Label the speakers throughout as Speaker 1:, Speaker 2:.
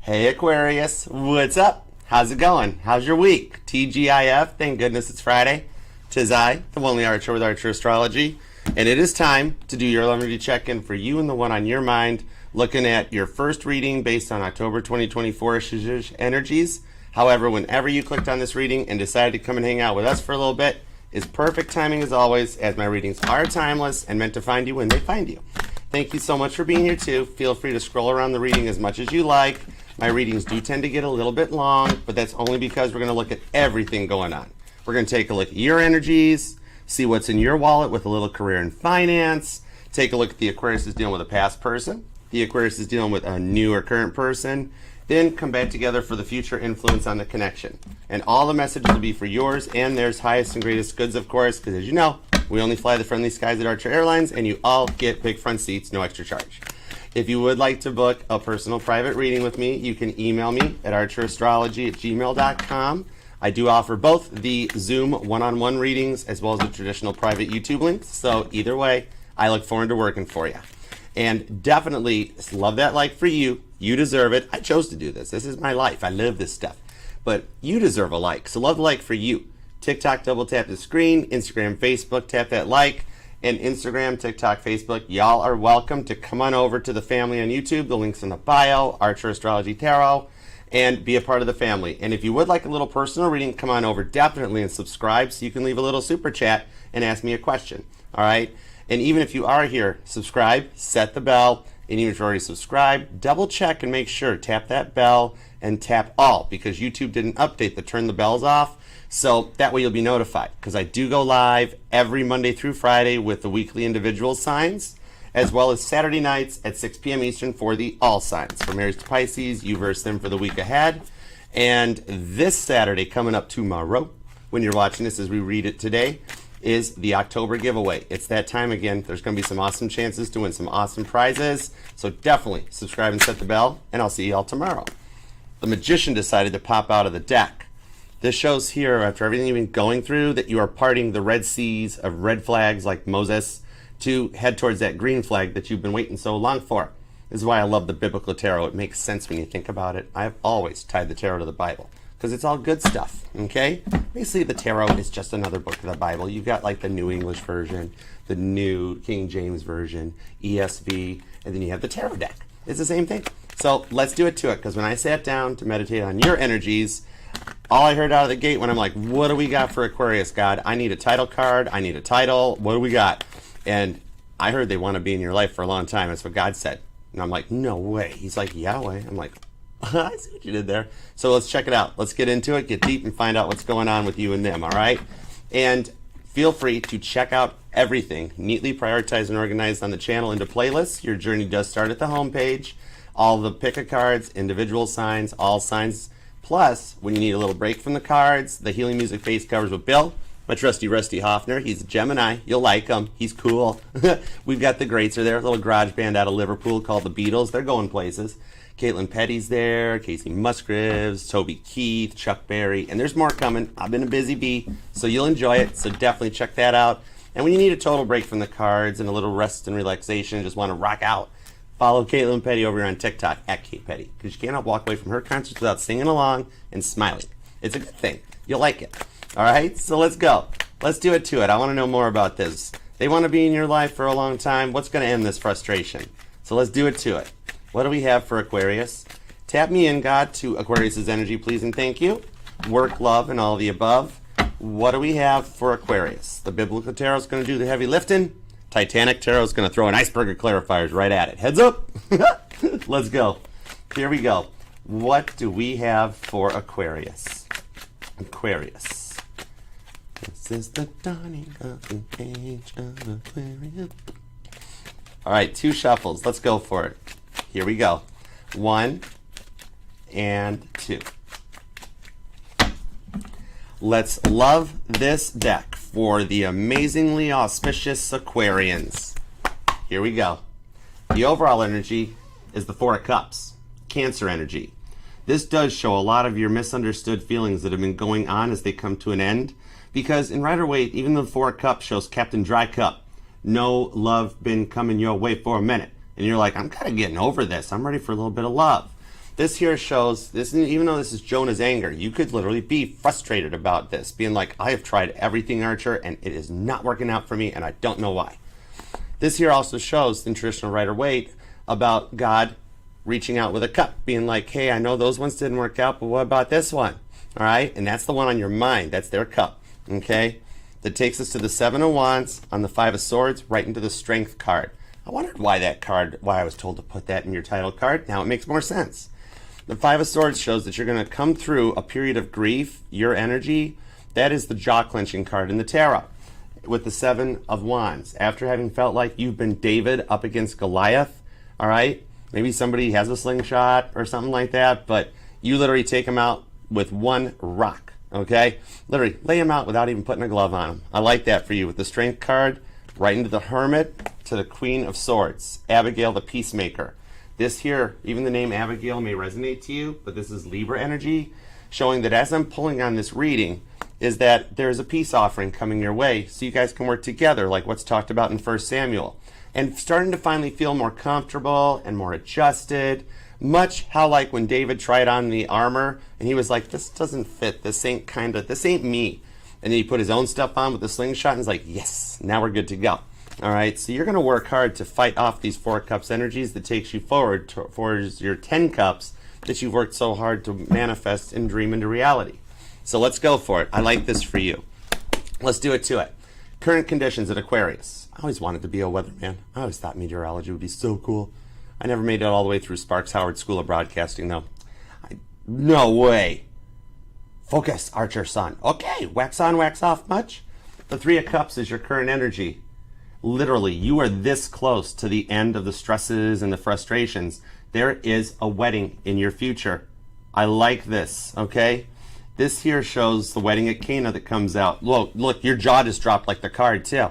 Speaker 1: Hey Aquarius, what's up? How's it going? How's your week? TGIF, thank goodness it's Friday. 'Tis I, the only archer with Archer Astrology, and it is time to do your energy check-in for you and the one on your mind, looking at your first reading based on October 2024 energies. However, whenever you clicked on this reading and decided to come and hang out with us for a little bit, is perfect timing as always, as my readings are timeless and meant to find you when they find you. Thank you so much for being here too. Feel free to scroll around the reading as much as you like. My readings do tend to get a little bit long, but that's only because we're going to look at everything going on. We're going to take a look at your energies, see what's in your wallet with a little career and finance, take a look at the Aquarius is dealing with a past person, the Aquarius is dealing with a new or current person, then come back together for the future influence on the connection. And all the messages will be for yours and theirs highest and greatest goods, of course, because as you know, we only fly the friendly skies at Archer Airlines, and you all get big front seats, no extra charge. If you would like to book a personal private reading with me, you can email me at archerastrology@gmail.com. I do offer both the Zoom one-on-one readings as well as the traditional private YouTube links. So either way, I look forward to working for you. And definitely love that like for you. You deserve it. I chose to do this. This is my life. I live this stuff. But you deserve a like. So love the like for you. TikTok, double tap the screen. Instagram, Facebook, tap that like. And Instagram, TikTok, Facebook, y'all are welcome to come on over to the family on YouTube. The link's in the bio, Archer Astrology Tarot, and be a part of the family. And if you would like a little personal reading, come on over definitely and subscribe so you can leave a little super chat and ask me a question. All right? And even if you are here, subscribe, set the bell, and even if you're already subscribed, double check and make sure, tap that bell and tap all, because YouTube didn't update the turn the bells off. So that way you'll be notified, because I do go live every Monday through Friday with the weekly individual signs, as well as Saturday nights at 6 p.m. Eastern for the all signs. From Aries to Pisces, you verse them for the week ahead. And this Saturday, coming up tomorrow, when you're watching this as we read it today, is the October giveaway. It's that time again. There's going to be some awesome chances to win some awesome prizes. So definitely subscribe and set the bell, and I'll see you all tomorrow. The Magician decided to pop out of the deck. This shows here, after everything you've been going through, that you are parting the red seas of red flags like Moses to head towards that green flag that you've been waiting so long for. This is why I love the biblical tarot. It makes sense when you think about it. I've always tied the tarot to the Bible because it's all good stuff, okay? Basically, the tarot is just another book of the Bible. You've got like the New English Version, the New King James Version, ESV, and then you have the tarot deck. It's the same thing. So let's do it to it, because when I sat down to meditate on your energies, all I heard out of the gate when I'm like, what do we got for Aquarius, God? I need a title card. I need a title. What do we got? And I heard they want to be in your life for a long time. That's what God said. And I'm like, no way. He's like, Yahweh. I'm like, I see what you did there. So let's check it out. Let's get into it, get deep, and find out what's going on with you and them, all right? And feel free to check out everything neatly prioritized and organized on the channel into playlists. Your journey does start at the homepage. All the pick-a-cards, individual signs, all signs. Plus, when you need a little break from the cards, the healing music face covers with Bill, my trusty Rusty Hoffner. He's a Gemini. You'll like him. He's cool. We've got the greats are there. A little garage band out of Liverpool called the Beatles. They're going places. Caitlin Petty's there. Casey Musgraves, Toby Keith, Chuck Berry. And there's more coming. I've been a busy bee, so you'll enjoy it. So definitely check that out. And when you need a total break from the cards and a little rest and relaxation, just want to rock out, follow Caitlin Petty over here on TikTok at Kate Petty, because you cannot walk away from her concerts without singing along and smiling. It's a good thing. You'll like it. All right, so let's go. Let's do it to it. I want to know more about this. They want to be in your life for a long time. What's going to end this frustration? So let's do it to it. What do we have for Aquarius? Tap me in, God, to Aquarius's energy, please and thank you. Work, love, and all the above. What do we have for Aquarius? The Biblical Tarot is going to do the heavy lifting. Titanic Tarot is going to throw an iceberg of clarifiers right at it. Heads up. Let's go. Here we go. What do we have for Aquarius? Aquarius. This is the dawning of the age of Aquarius. All right, 2 shuffles. Let's go for it. Here we go. 1 and 2. Let's love this deck for the amazingly auspicious Aquarians. Here we go. The overall energy is the Four of Cups, Cancer energy. This does show a lot of your misunderstood feelings that have been going on as they come to an end, because in Rider-Waite, even the Four of Cups shows Captain Dry Cup. No love been coming your way for a minute. And you're like, I'm kind of getting over this. I'm ready for a little bit of love. This here shows, this, even though this is Jonah's anger, you could literally be frustrated about this, being like, I have tried everything, Archer, and it is not working out for me, and I don't know why. This here also shows in traditional Rider-Waite about God reaching out with a cup, being like, hey, I know those ones didn't work out, but what about this one? All right, and that's the one on your mind. That's their cup, okay? That takes us to the Seven of Wands on the Five of Swords, right into the Strength card. I wondered why I was told to put that in your title card. Now it makes more sense. The Five of Swords shows that you're going to come through a period of grief, your energy. That is the jaw-clenching card in the tarot. With the Seven of Wands, after having felt like you've been David up against Goliath, all right? Maybe somebody has a slingshot or something like that, but you literally take them out with one rock, okay? Literally lay them out without even putting a glove on them. I like that for you with the Strength card, right into the Hermit, to the Queen of Swords, Abigail the Peacemaker. This here, even the name Abigail may resonate to you, but this is Libra energy, showing that as I'm pulling on this reading, is that there's a peace offering coming your way so you guys can work together, like what's talked about in 1 Samuel. And starting to finally feel more comfortable and more adjusted, much how like when David tried on the armor and he was like, this doesn't fit, this ain't me. And then he put his own stuff on with the slingshot and he's like, yes, now we're good to go. All right, so you're going to work hard to fight off these 4 cups energies that takes you forward towards your 10 cups that you've worked so hard to manifest and dream into reality. So let's go for it. I like this for you. Let's do it to it. Current conditions at Aquarius. I always wanted to be a weatherman. I always thought meteorology would be so cool. I never made it all the way through Sparks Howard School of Broadcasting, though. No way. Focus, Archer son. Okay, wax on, wax off much? The Three of Cups is your current energy. Literally, you are this close to the end of the stresses and the frustrations. There is a wedding in your future. I like this, okay? This here shows the wedding at Cana that comes out. Look, your jaw just dropped like the card, too.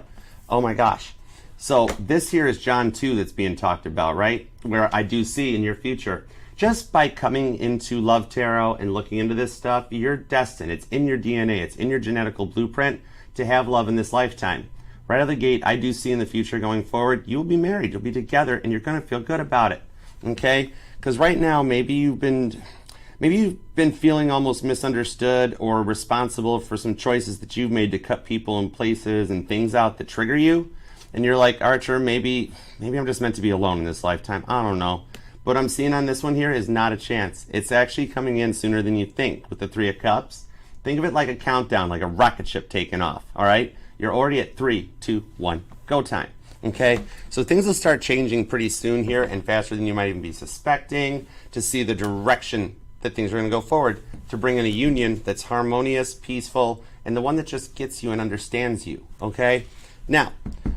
Speaker 1: Oh my gosh. So this here is John 2 that's being talked about, right? Where I do see in your future, just by coming into Love Tarot and looking into this stuff, you're destined. It's in your DNA. It's in your genetical blueprint to have love in this lifetime. Right out of the gate, I do see in the future going forward, you'll be married, you'll be together, and you're going to feel good about it, okay? Because right now, maybe you've been feeling almost misunderstood or responsible for some choices that you've made to cut people and places and things out that trigger you. And you're like, Archer, maybe I'm just meant to be alone in this lifetime. I don't know. What I'm seeing on this one here is not a chance. It's actually coming in sooner than you think with the Three of Cups. Think of it like a countdown, like a rocket ship taking off, all right? You're already at 3, 2, 1, go time, okay? So things will start changing pretty soon here and faster than you might even be suspecting to see the direction that things are going to go forward to bring in a union that's harmonious, peaceful, and the one that just gets you and understands you, okay? Now,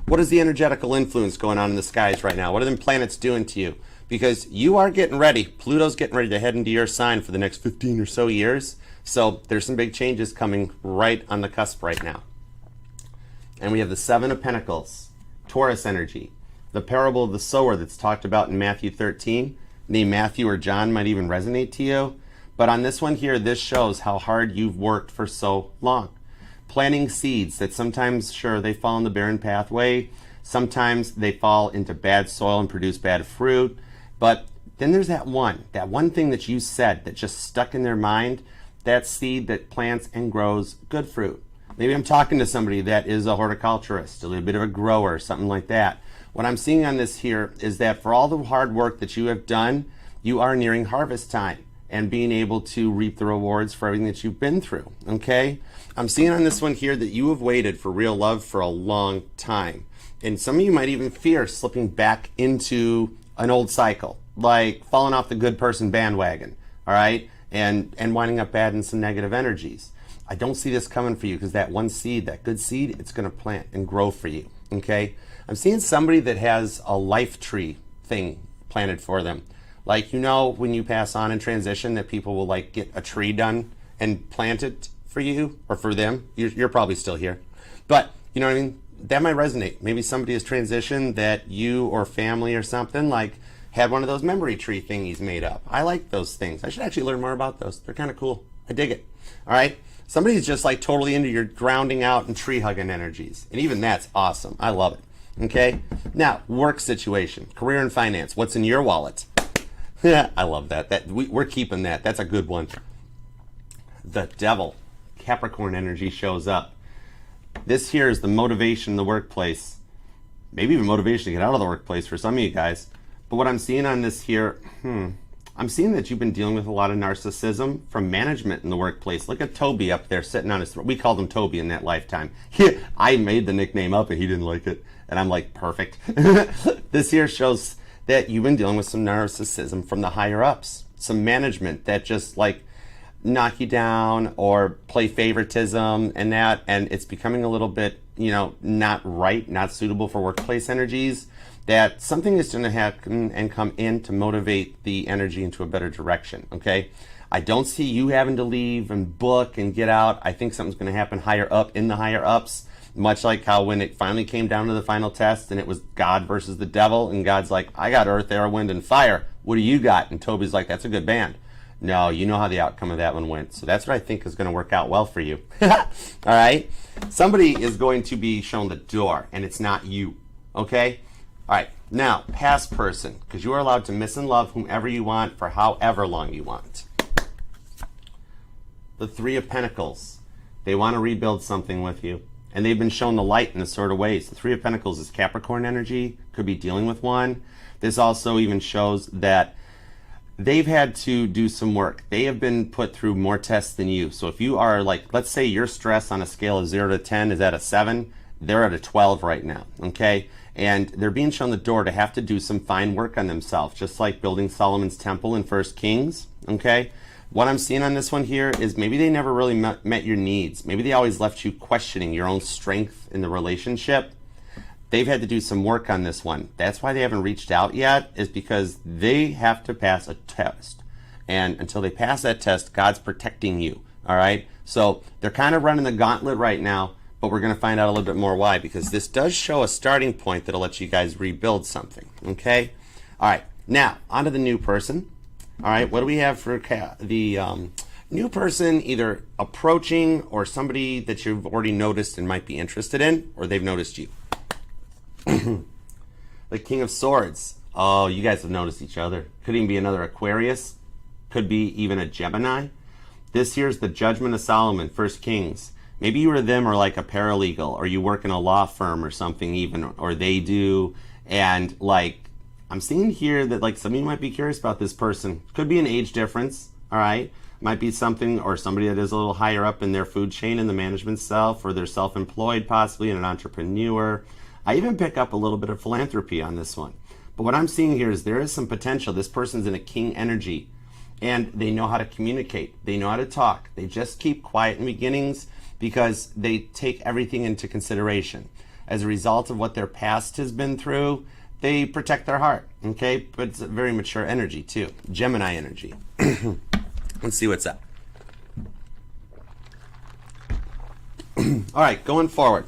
Speaker 1: what is the energetical influence going on in the skies right now? What are them planets doing to you? Because you are getting ready. Pluto's getting ready to head into your sign for the next 15 or so years. So there's some big changes coming right on the cusp right now. And we have the Seven of Pentacles, Taurus energy, the parable of the sower that's talked about in Matthew 13. Name Matthew or John might even resonate to you. But on this one here, this shows how hard you've worked for so long. Planting seeds that sometimes, sure, they fall in the barren pathway. Sometimes they fall into bad soil and produce bad fruit. But then there's that one thing that you said that just stuck in their mind, that seed that plants and grows good fruit. Maybe I'm talking to somebody that is a horticulturist, a little bit of a grower, something like that. What I'm seeing on this here is that for all the hard work that you have done, you are nearing harvest time and being able to reap the rewards for everything that you've been through, okay? I'm seeing on this one here that you have waited for real love for a long time. And some of you might even fear slipping back into an old cycle, like falling off the good person bandwagon, all right? And winding up bad in some negative energies. I don't see this coming for you because that one seed, that good seed, it's going to plant and grow for you, okay? I'm seeing somebody that has a life tree thing planted for them. Like, you know, when you pass on and transition that people will like get a tree done and plant it for you or for them. You're probably still here. But, you know what I mean? That might resonate. Maybe somebody has transitioned that you or family or something like had one of those memory tree thingies made up. I like those things. I should actually learn more about those. They're kind of cool. I dig it. All right? Somebody's just like totally into your grounding out and tree hugging energies. And even that's awesome. I love it. Okay? Now, work situation, career and finance. What's in your wallet? Yeah, I love that. We're keeping that. That's a good one. The devil, Capricorn energy shows up. This here is the motivation in the workplace. Maybe even motivation to get out of the workplace for some of you guys. But what I'm seeing on this here, I'm seeing that you've been dealing with a lot of narcissism from management in the workplace. Look at Toby up there sitting on his throne. We called him Toby in that lifetime. I made the nickname up and he didn't like it. And I'm like, perfect. This here shows that you've been dealing with some narcissism from the higher ups. Some management that just like knock you down or play favoritism and that. And it's becoming a little bit, not right, not suitable for workplace energies. That something is going to happen and come in to motivate the energy into a better direction, okay? I don't see you having to leave and book and get out. I think something's going to happen higher up in the higher ups, much like how when it finally came down to the final test and it was God versus the devil, and God's like, I got earth, air, wind, and fire. What do you got? And Toby's like, that's a good band. No, you know how the outcome of that one went. So that's what I think is going to work out well for you. All right? Somebody is going to be shown the door, and it's not you, okay? All right, now, past person, because you are allowed to miss and love whomever you want for however long you want. The Three of Pentacles. They want to rebuild something with you, and they've been shown the light in a sort of ways. The Three of Pentacles is Capricorn energy, could be dealing with one. This also even shows that they've had to do some work. They have been put through more tests than you. So if you are like, let's say your stress on a scale of 0 to 10 is at a 7, they're at a 12 right now, okay? And they're being shown the door to have to do some fine work on themselves, just like building Solomon's temple in 1 Kings, okay? What I'm seeing on this one here is maybe they never really met your needs. Maybe they always left you questioning your own strength in the relationship. They've had to do some work on this one. That's why they haven't reached out yet, is because they have to pass a test. And until they pass that test, God's protecting you, all right? So they're kind of running the gauntlet right now, but we're going to find out a little bit more why, because this does show a starting point that'll let you guys rebuild something, okay? All right, now, on to the new person. All right, what do we have for the new person, either approaching or somebody that you've already noticed and might be interested in, or they've noticed you? The King of Swords. Oh, you guys have noticed each other. Could even be another Aquarius. Could be even a Gemini. This here's the Judgment of Solomon, 1 Kings. Maybe you or them are like a paralegal, or you work in a law firm or something even, or they do. And like, I'm seeing here that like some of you might be curious about this person. Could be an age difference, all right? Might be something, or somebody that is a little higher up in their food chain in the management self, or they're self-employed possibly, and an entrepreneur. I even pick up a little bit of philanthropy on this one. But what I'm seeing here is there is some potential. This person's in a king energy, and they know how to communicate. They know how to talk. They just keep quiet in beginnings because they take everything into consideration. As a result of what their past has been through, they protect their heart, okay? But it's a very mature energy too. Gemini energy. Let's see what's up. All right, going forward.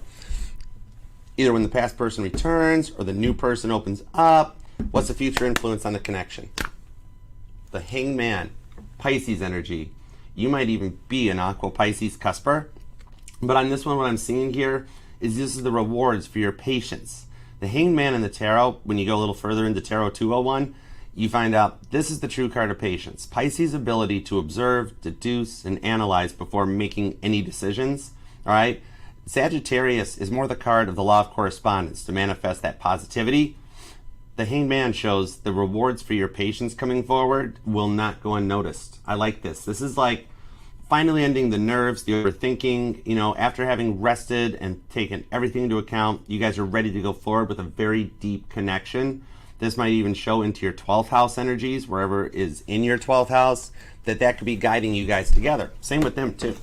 Speaker 1: Either when the past person returns or the new person opens up, what's the future influence on the connection? The Hangman, Pisces energy. You might even be an Aqua Pisces cusper. But on this one, what I'm seeing here is this is the rewards for your patience. The Hangman in the tarot, when you go a little further into Tarot 201, you find out this is the true card of patience. Pisces' ability to observe, deduce, and analyze before making any decisions, all right? Sagittarius is more the card of the law of correspondence to manifest that positivity. The Hangman shows the rewards for your patience coming forward will not go unnoticed. I like this. This is like finally ending the nerves, the overthinking. After having rested and taken everything into account, you guys are ready to go forward with a very deep connection. This might even show into your 12th house energies, wherever is in your 12th house, that could be guiding you guys together. Same with them too.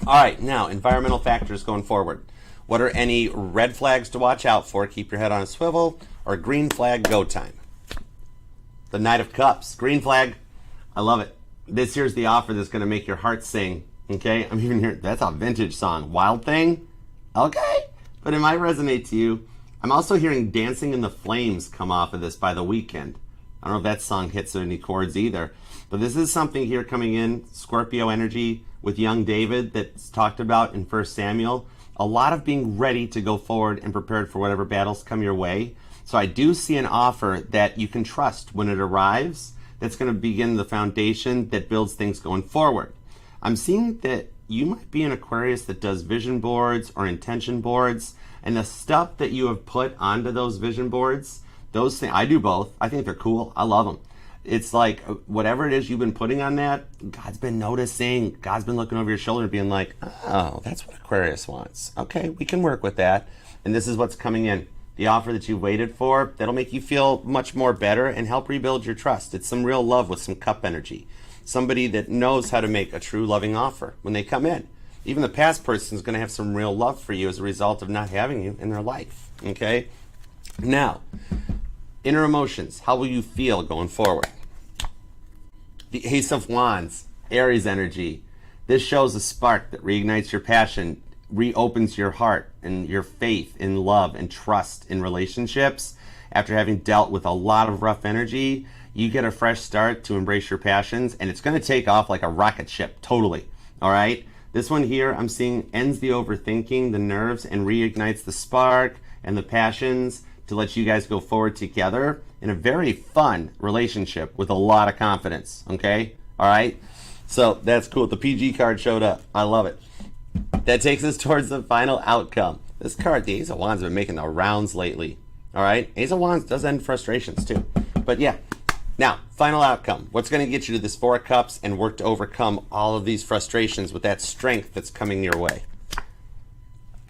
Speaker 1: All right, now, environmental factors going forward. What are any red flags to watch out for? Keep your head on a swivel. Or green flag, go time. The Knight of Cups, green flag. I love it. This here's the offer that's going to make your heart sing. Okay, I'm even hearing, that's a vintage song. Wild Thing? Okay, but it might resonate to you. I'm also hearing Dancing in the Flames come off of this by The Weeknd. I don't know if that song hits any chords either. But this is something here coming in, Scorpio energy with young David that's talked about in 1 Samuel. A lot of being ready to go forward and prepared for whatever battles come your way. So I do see an offer that you can trust when it arrives. That's going to begin the foundation that builds things going forward. I'm seeing that you might be an Aquarius that does vision boards or intention boards, and the stuff that you have put onto those vision boards, those things, I do both. I think they're cool. I love them. It's like whatever it is you've been putting on that, God's been noticing. God's been looking over your shoulder and being like, oh, that's what Aquarius wants. Okay, we can work with that. And this is what's coming in. The offer that you waited for, that'll make you feel much more better and help rebuild your trust. It's some real love with some cup energy. Somebody that knows how to make a true loving offer when they come in. Even the past person is going to have some real love for you as a result of not having you in their life. Okay? Now, inner emotions. How will you feel going forward? The Ace of Wands, Aries energy. This shows a spark that reignites your passion, reopens your heart and your faith in love and trust in relationships. After having dealt with a lot of rough energy, you get a fresh start to embrace your passions, and it's going to take off like a rocket ship, totally. All right? This one here, I'm seeing ends the overthinking, the nerves, and reignites the spark and the passions to let you guys go forward together in a very fun relationship with a lot of confidence, okay? All right? So that's cool. The PG card showed up. I love it. That takes us towards the final outcome. This card, the Ace of Wands, has been making the rounds lately. All right? Ace of Wands does end frustrations too. But yeah. Now, final outcome. What's going to get you to this Four of Cups and work to overcome all of these frustrations with that strength that's coming your way?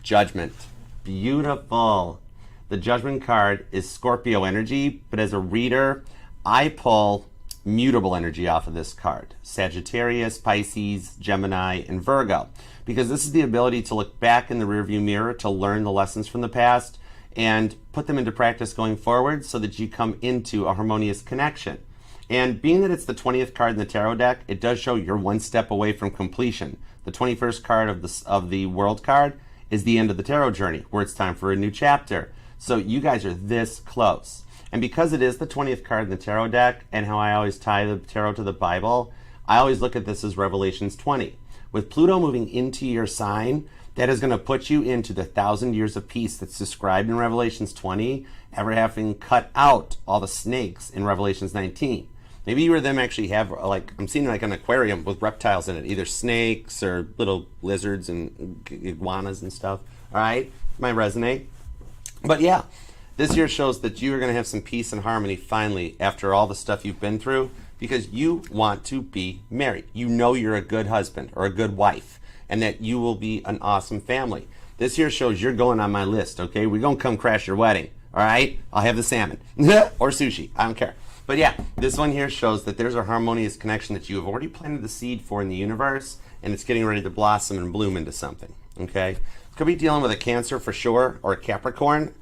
Speaker 1: Judgment. Beautiful. The Judgment card is Scorpio energy, but as a reader, I pull mutable energy off of this card. Sagittarius, Pisces, Gemini, and Virgo. Because this is the ability to look back in the rearview mirror to learn the lessons from the past and put them into practice going forward so that you come into a harmonious connection. And being that it's the 20th card in the tarot deck, it does show you're one step away from completion. The 21st card of the World card is the end of the tarot journey, where it's time for a new chapter. So you guys are this close. And because it is the 20th card in the tarot deck, and how I always tie the tarot to the Bible, I always look at this as Revelations 20. With Pluto moving into your sign, that is going to put you into the 1,000 years of peace that's described in Revelations 20, ever having cut out all the snakes in Revelations 19. Maybe you or them actually have, like, I'm seeing like an aquarium with reptiles in it, either snakes or little lizards and iguanas and stuff. All right? Might resonate. But yeah, this year shows that you are going to have some peace and harmony finally after all the stuff you've been through, because you want to be married. You know you're a good husband or a good wife, and that you will be an awesome family. This year shows you're going on my list, okay? We're going to come crash your wedding, all right? I'll have the salmon or sushi. I don't care. But yeah, this one here shows that there's a harmonious connection that you have already planted the seed for in the universe, and it's getting ready to blossom and bloom into something, okay? Could be dealing with a Cancer for sure, or a Capricorn.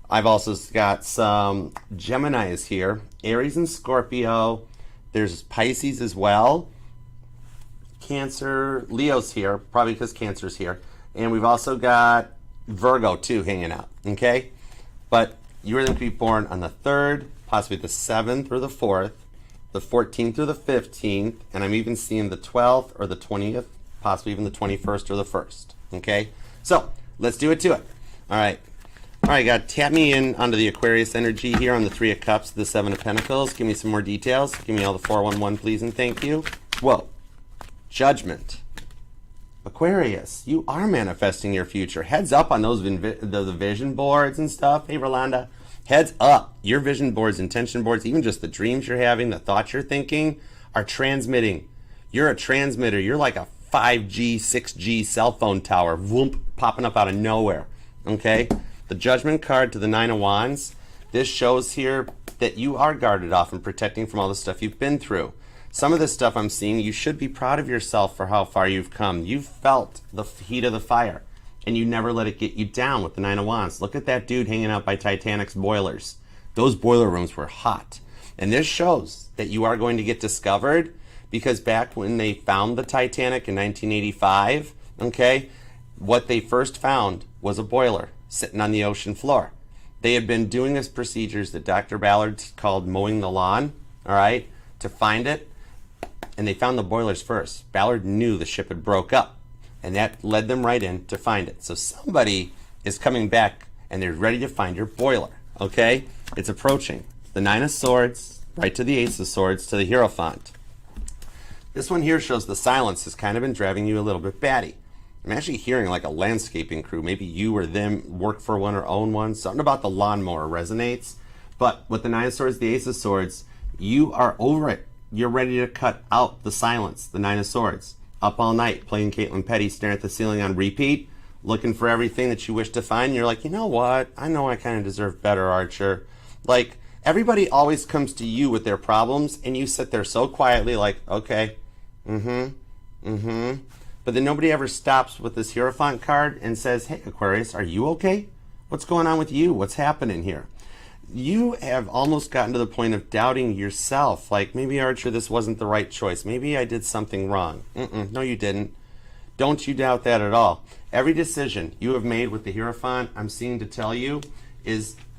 Speaker 1: I've also got some Geminis here, Aries and Scorpio. There's Pisces as well. Cancer, Leo's here, probably because Cancer's here. And we've also got Virgo too hanging out, okay? But you are going to be born on the 3rd, possibly the 7th or the 4th, the 14th or the 15th, and I'm even seeing the 12th or the 20th, possibly even the 21st or the 1st, okay? So, let's do it to it. All right. All right, God, tap me in onto the Aquarius energy here on the 3 of Cups, the 7 of Pentacles. Give me some more details. Give me all the 411, please, and thank you. Whoa. Judgment. Aquarius, you are manifesting your future. Heads up on those the vision boards and stuff. Hey, Rolanda. Heads up. Your vision boards, intention boards, even just the dreams you're having, the thoughts you're thinking, are transmitting. You're a transmitter. You're like a 5G, 6G cell phone tower, whoop, popping up out of nowhere. Okay? The Judgment card to the 9 of Wands. This shows here that you are guarded off and protecting from all the stuff you've been through. Some of this stuff I'm seeing, you should be proud of yourself for how far you've come. You've felt the heat of the fire, and you never let it get you down with the 9 of Wands. Look at that dude hanging out by Titanic's boilers. Those boiler rooms were hot. And this shows that you are going to get discovered, because back when they found the Titanic in 1985, okay, what they first found was a boiler sitting on the ocean floor. They had been doing this procedures that Dr. Ballard called mowing the lawn, all right, to find it, and they found the boilers first. Ballard knew the ship had broke up, and that led them right in to find it. So somebody is coming back, and they're ready to find your boiler, okay? It's approaching. The Nine of Swords, right to the Ace of Swords, to the Hierophant. This one here shows the silence has kind of been driving you a little bit batty. I'm actually hearing like a landscaping crew. Maybe you or them work for one or own one. Something about the lawnmower resonates. But with the Nine of Swords, the Ace of Swords, you are over it. You're ready to cut out the silence, the Nine of Swords. Up all night, playing Caitlin Petty, staring at the ceiling on repeat, looking for everything that you wish to find. You're like, you know what? I know I kind of deserve better, Archer. Like, everybody always comes to you with their problems, and you sit there so quietly like, okay, But then nobody ever stops with this Hierophant card and says, hey, Aquarius, are you okay? What's going on with you? What's happening here? You have almost gotten to the point of doubting yourself. Like, maybe, Archer, this wasn't the right choice. Maybe I did something wrong. No, you didn't. Don't you doubt that at all. Every decision you have made with the Hierophant, I'm seeing to tell you,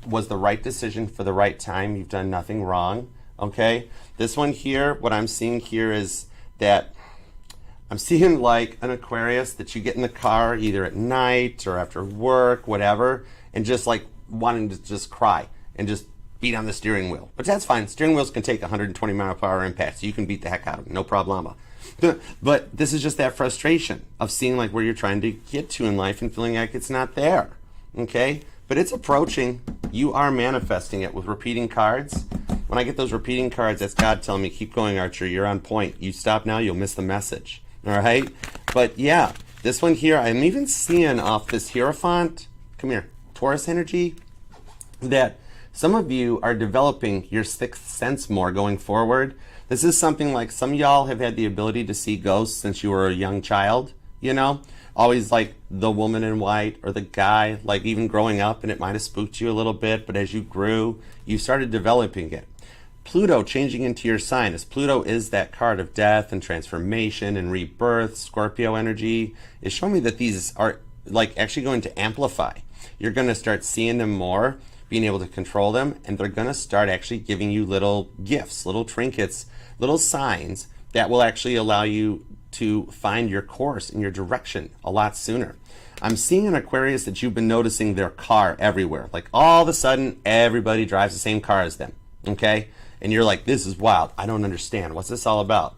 Speaker 1: was the right decision for the right time. You've done nothing wrong, okay? This one here, what I'm seeing here is that I'm seeing like an Aquarius that you get in the car either at night or after work, whatever, and just like wanting to just cry and just beat on the steering wheel. But that's fine. Steering wheels can take 120 mile per hour impact, so you can beat the heck out of them, no problema. But this is just that frustration of seeing like where you're trying to get to in life and feeling like it's not there, okay? But it's approaching. You are manifesting it with repeating cards. When I get those repeating cards, that's God telling me, keep going, Archer, you're on point. You stop now, you'll miss the message. All right? But yeah, this one here, I'm even seeing off this Hierophant, come here, Taurus energy, that some of you are developing your sixth sense more going forward. This is something like some of y'all have had the ability to see ghosts since you were a young child, you know? Always like the woman in white or the guy, like even growing up, and it might have spooked you a little bit, but as you grew, you started developing it. Pluto changing into your sign, as Pluto is that card of death and transformation and rebirth, Scorpio energy, is showing me that these are like actually going to amplify. You're going to start seeing them more, being able to control them, and they're going to start actually giving you little gifts, little trinkets, little signs that will actually allow you to find your course and your direction a lot sooner. I'm seeing an Aquarius that you've been noticing their car everywhere. Like all of a sudden, everybody drives the same car as them, okay? And you're like, this is wild. I don't understand. What's this all about?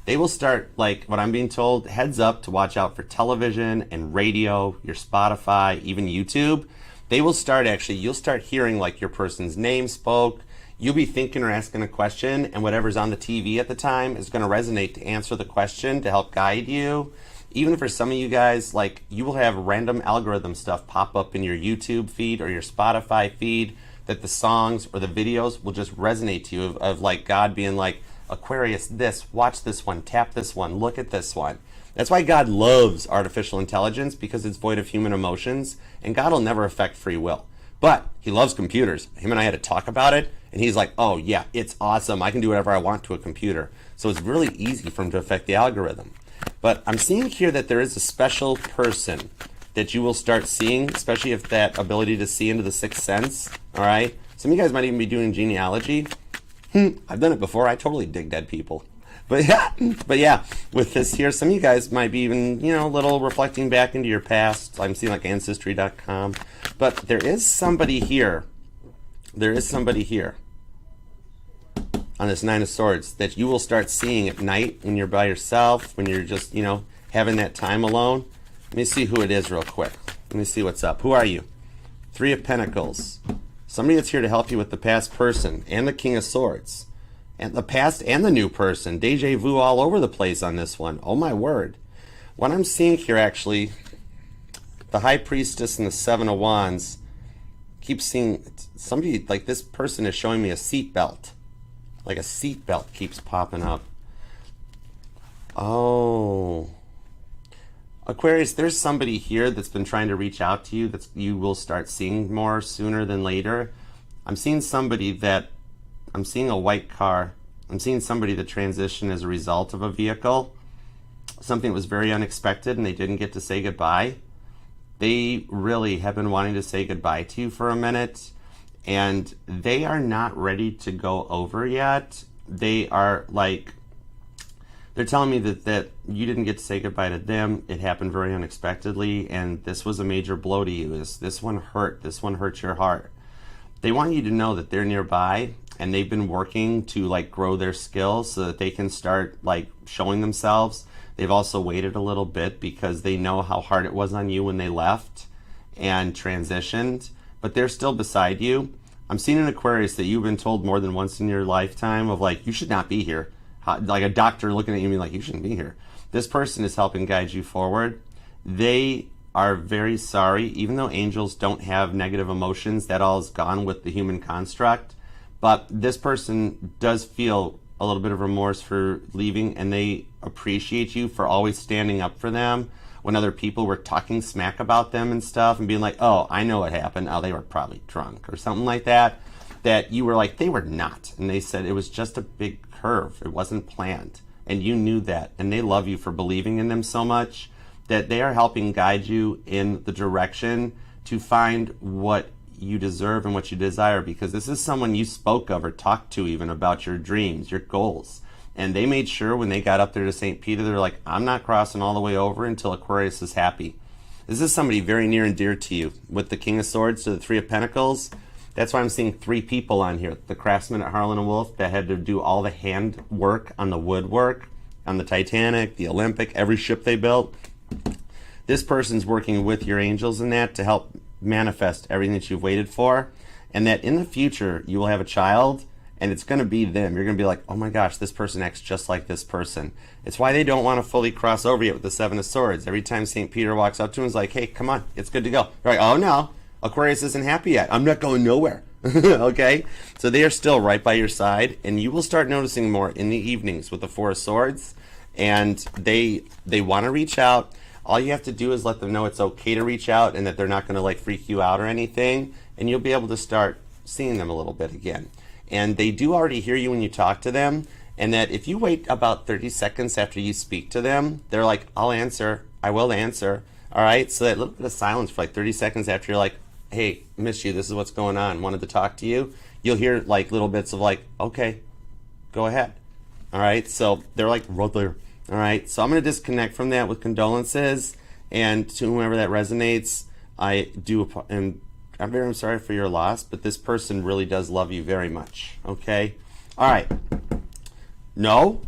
Speaker 1: They will start, like what I'm being told, heads up to watch out for television and radio, your Spotify, even YouTube. They will start actually, you'll start hearing like your person's name spoke. You'll be thinking or asking a question, and whatever's on the TV at the time is going to resonate to answer the question to help guide you. Even for some of you guys, like you will have random algorithm stuff pop up in your YouTube feed or your Spotify feed that the songs or the videos will just resonate to you of like God being like, Aquarius, this, watch this one, tap this one, look at this one. That's why God loves artificial intelligence, because it's void of human emotions, and God will never affect free will. But he loves computers. Him and I had to talk about it, and he's like, oh yeah, it's awesome. I can do whatever I want to a computer. So it's really easy for him to affect the algorithm. But I'm seeing here that there is a special person that you will start seeing, especially if that ability to see into the sixth sense, all right? Some of you guys might even be doing genealogy. I've done it before. I totally dig dead people. But yeah, with this here, some of you guys might be even, you know, a little reflecting back into your past. I'm seeing like Ancestry.com. But there is somebody here. There is somebody here on this Nine of Swords that you will start seeing at night when you're by yourself, when you're just, you know, having that time alone. Let me see who it is real quick. Let me see what's up. Who are you? Three of Pentacles. Somebody that's here to help you with the past person and the King of Swords. And the past and the new person. Deja vu all over the place on this one. Oh my word. What I'm seeing here actually, the High Priestess and the Seven of Wands, keep seeing somebody, like this person is showing me a seat belt. Like a seat belt keeps popping up. Oh. Aquarius, there's somebody here that's been trying to reach out to you that you will start seeing more sooner than later. I'm seeing somebody that, I'm seeing a white car. I'm seeing somebody that transitioned as a result of a vehicle. Something that was very unexpected and they didn't get to say goodbye. They really have been wanting to say goodbye to you for a minute, and they are not ready to go over yet. They are like, they're telling me that you didn't get to say goodbye to them. It happened very unexpectedly, and this was a major blow to you. This one hurt. This one hurt your heart. they want you to know that they're nearby and they've been working to like grow their skills so that they can start like showing themselves. They've also waited a little bit because they know how hard it was on you when they left and transitioned, but they're still beside you. I'm seeing an Aquarius that you've been told more than once in your lifetime of like, you should not be here. Like a doctor looking at you and being like, you shouldn't be here. This person is helping guide you forward. They are very sorry, even though angels don't have negative emotions, that all is gone with the human construct. But this person does feel a little bit of remorse for leaving, and they appreciate you for always standing up for them when other people were talking smack about them and stuff and being like, oh, I know what happened. Oh, they were probably drunk or something like that. That you were like, they were not. And they said it was just a big curve. It wasn't planned. And you knew that. And they love you for believing in them so much that they are helping guide you in the direction to find what you deserve and what you desire, because this is someone you spoke of or talked to even about your dreams, your goals. And they made sure when they got up there to St. Peter, they're like, I'm not crossing all the way over until Aquarius is happy. This is somebody very near and dear to you. With the King of Swords to the Three of Pentacles, that's why I'm seeing 3 people on here. The craftsman at Harlan and Wolff that had to do all the hand work on the woodwork, on the Titanic, the Olympic, every ship they built. This person's working with your angels in that to help manifest everything that you've waited for, and that in the future you will have a child and it's going to be them. You're going to be like, oh my gosh, this person acts just like this person. It's why they don't want to fully cross over yet with the Seven of Swords. Every time St. Peter walks up to him, he's like, hey, come on, it's good to go. They're like, oh no, Aquarius isn't happy yet. I'm not going nowhere. Okay? So they are still right by your side, and you will start noticing more in the evenings with the Four of Swords, and they want to reach out. All you have to do is let them know it's okay to reach out and that they're not going to like freak you out or anything, and you'll be able to start seeing them a little bit again. And they do already hear you when you talk to them, and that if you wait about 30 seconds after you speak to them, they're like, I'll answer, I will answer. All right, so that little bit of silence for like 30 seconds after you're like, hey, missed you, this is what's going on, wanted to talk to you, you'll hear like little bits of like, okay, go ahead. All right, so they're like right there. All right, so I'm going to disconnect from that with condolences, and to whomever that resonates, and I'm very sorry for your loss, but this person really does love you very much, okay? All right. No,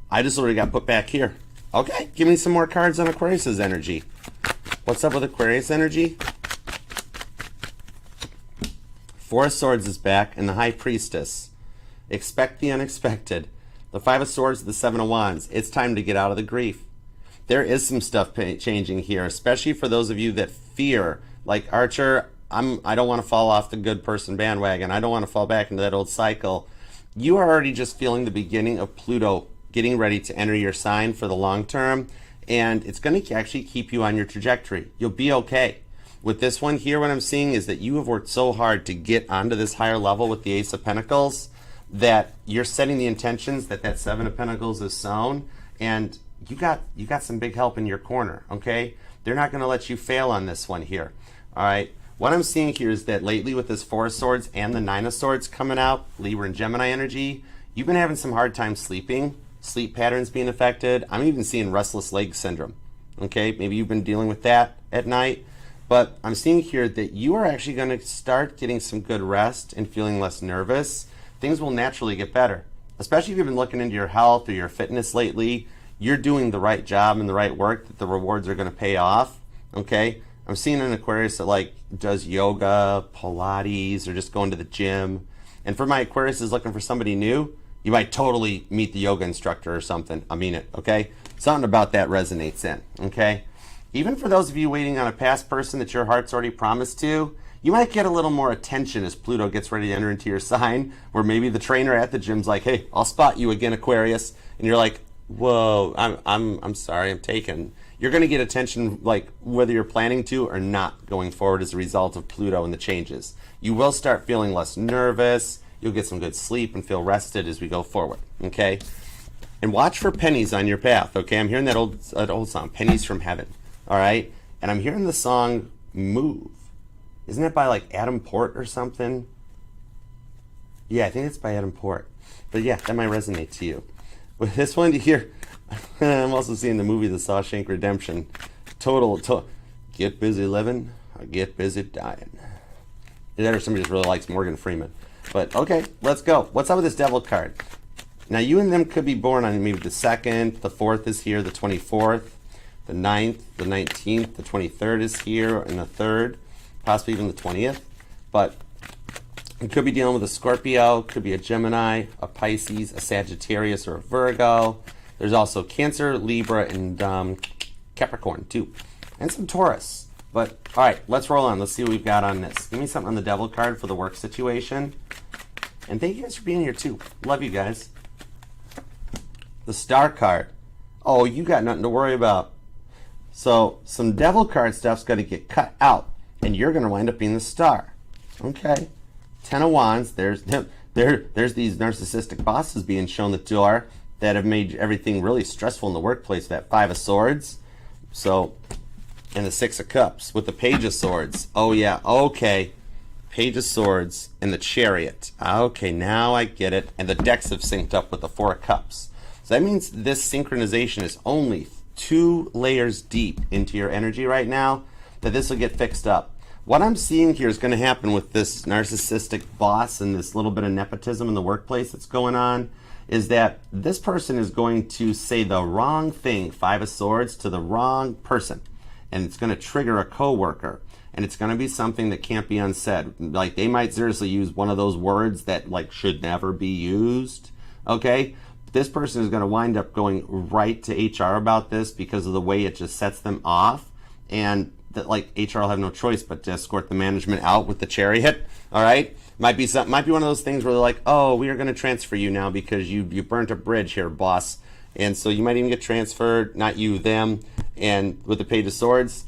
Speaker 1: I just already got put back here. Okay, give me some more cards on Aquarius's energy. What's up with Aquarius energy? Four of Swords is back, and the High Priestess. Expect the unexpected. The Five of Swords, the Seven of Wands. It's time to get out of the grief. There is some stuff changing here, especially for those of you that fear. Like Archer, I don't want to fall off the good person bandwagon. I don't want to fall back into that old cycle. You are already just feeling the beginning of Pluto getting ready to enter your sign for the long term, and it's going to actually keep you on your trajectory. You'll be okay. With this one here, what I'm seeing is that you have worked so hard to get onto this higher level with the Ace of Pentacles that you're setting the intentions that Seven of Pentacles is sown, and you got some big help in your corner, okay? They're not going to let you fail on this one here, all right? What I'm seeing here is that lately with this Four of Swords and the Nine of Swords coming out, Libra and Gemini energy, you've been having some hard time sleeping, sleep patterns being affected. I'm even seeing restless leg syndrome, okay? Maybe you've been dealing with that at night, but I'm seeing here that you are actually going to start getting some good rest and feeling less nervous. Things will naturally get better, especially if you've been looking into your health or your fitness lately. You're doing the right job and the right work that the rewards are going to pay off, okay? I'm seeing an Aquarius that like does yoga, Pilates, or just going to the gym. And for my Aquarius is looking for somebody new, you might totally meet the yoga instructor or something. I mean it, okay? Something about that resonates in, okay? Even for those of you waiting on a past person that your heart's already promised to, you might get a little more attention as Pluto gets ready to enter into your sign, where maybe the trainer at the gym's like, hey, I'll spot you again, Aquarius. And you're like, whoa, I'm sorry, I'm taken. You're going to get attention like whether you're planning to or not going forward as a result of Pluto and the changes. You will start feeling less nervous. You'll get some good sleep and feel rested as we go forward, okay? And watch for pennies on your path, okay? I'm hearing that old song, Pennies from Heaven, all right? And I'm hearing the song Move. Isn't it by like Adam Port or something? Yeah, I think it's by Adam Port. But yeah, that might resonate to you. With this one here, I'm also seeing the movie The Shawshank Redemption. Total, get busy living or get busy dying. That or somebody just really likes Morgan Freeman. But okay, let's go. What's up with this Devil card? Now you and them could be born on maybe the 2nd, the 4th is here, the 24th, the 9th, the 19th, the 23rd is here, and the 3rd, possibly even the 20th. But you could be dealing with a Scorpio, could be a Gemini, a Pisces, a Sagittarius, or a Virgo. There's also Cancer, Libra, and Capricorn too, and some Taurus. But all right, let's roll on. Let's see what we've got on this. Give me something on the Devil card for the work situation. And thank you guys for being here too. Love you guys. The Star card. Oh, you got nothing to worry about. So some Devil card stuff's got to get cut out, and you're going to wind up being the Star. Okay. 10 of Wands. There's these narcissistic bosses being shown the door that have made everything really stressful in the workplace. That 5 of Swords. So, and the 6 of Cups with the Page of Swords. Oh yeah, okay. Page of Swords and the Chariot. Okay, now I get it. And the decks have synced up with the 4 of Cups. So that means this synchronization is only 2 layers deep into your energy right now, that this will get fixed up. What I'm seeing here is going to happen with this narcissistic boss and this little bit of nepotism in the workplace that's going on is that this person is going to say the wrong thing, 5 of Swords, to the wrong person. And it's going to trigger a coworker. And it's going to be something that can't be unsaid. Like, they might seriously use one of those words that, like, should never be used. Okay? This person is going to wind up going right to HR about this because of the way it just sets them off. And that, like, HR will have no choice but to escort the management out with the Chariot. All right? Might be one of those things where they're like, oh, we are going to transfer you now because you burnt a bridge here, boss. And so you might even get transferred, not you, them. And with the Page of Swords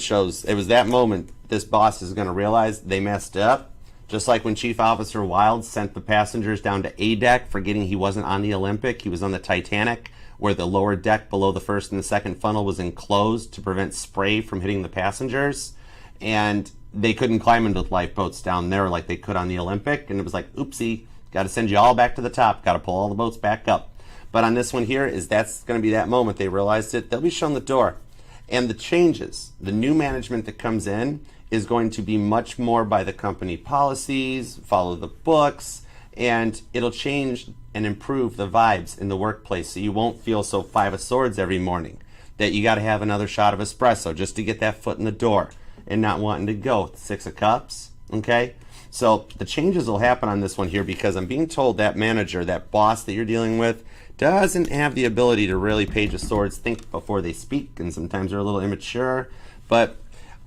Speaker 1: shows it was that moment this boss is going to realize they messed up. Just like when Chief Officer Wilde sent the passengers down to A deck, forgetting he wasn't on the Olympic, he was on the Titanic, where the lower deck below the first and the second funnel was enclosed to prevent spray from hitting the passengers. And they couldn't climb into lifeboats down there like they could on the Olympic. And it was like, oopsie, got to send you all back to the top, got to pull all the boats back up. But on this one here, that's going to be that moment they realized it. They'll be shown the door. And the changes, the new management that comes in is going to be much more by the company policies, follow the books, and it'll change and improve the vibes in the workplace. So you won't feel so 5 of Swords every morning that you got to have another shot of espresso just to get that foot in the door and not wanting to go. 6 of Cups, okay? So the changes will happen on this one here because I'm being told that manager, that boss that you're dealing with, doesn't have the ability to really, Page of Swords, think before they speak, and sometimes they're a little immature. But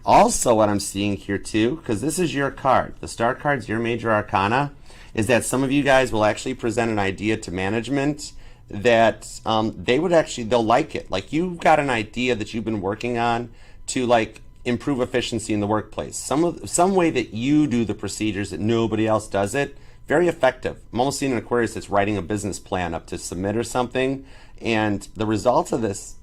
Speaker 1: also what I'm seeing here too, because this is your card, the Star card's your major arcana, is that some of you guys will actually present an idea to management that they'll like it. Like, you've got an idea that you've been working on to, like, improve efficiency in the workplace. Some way that you do the procedures that nobody else does it. Very effective. I'm almost seeing an Aquarius that's writing a business plan up to submit or something, and the results of this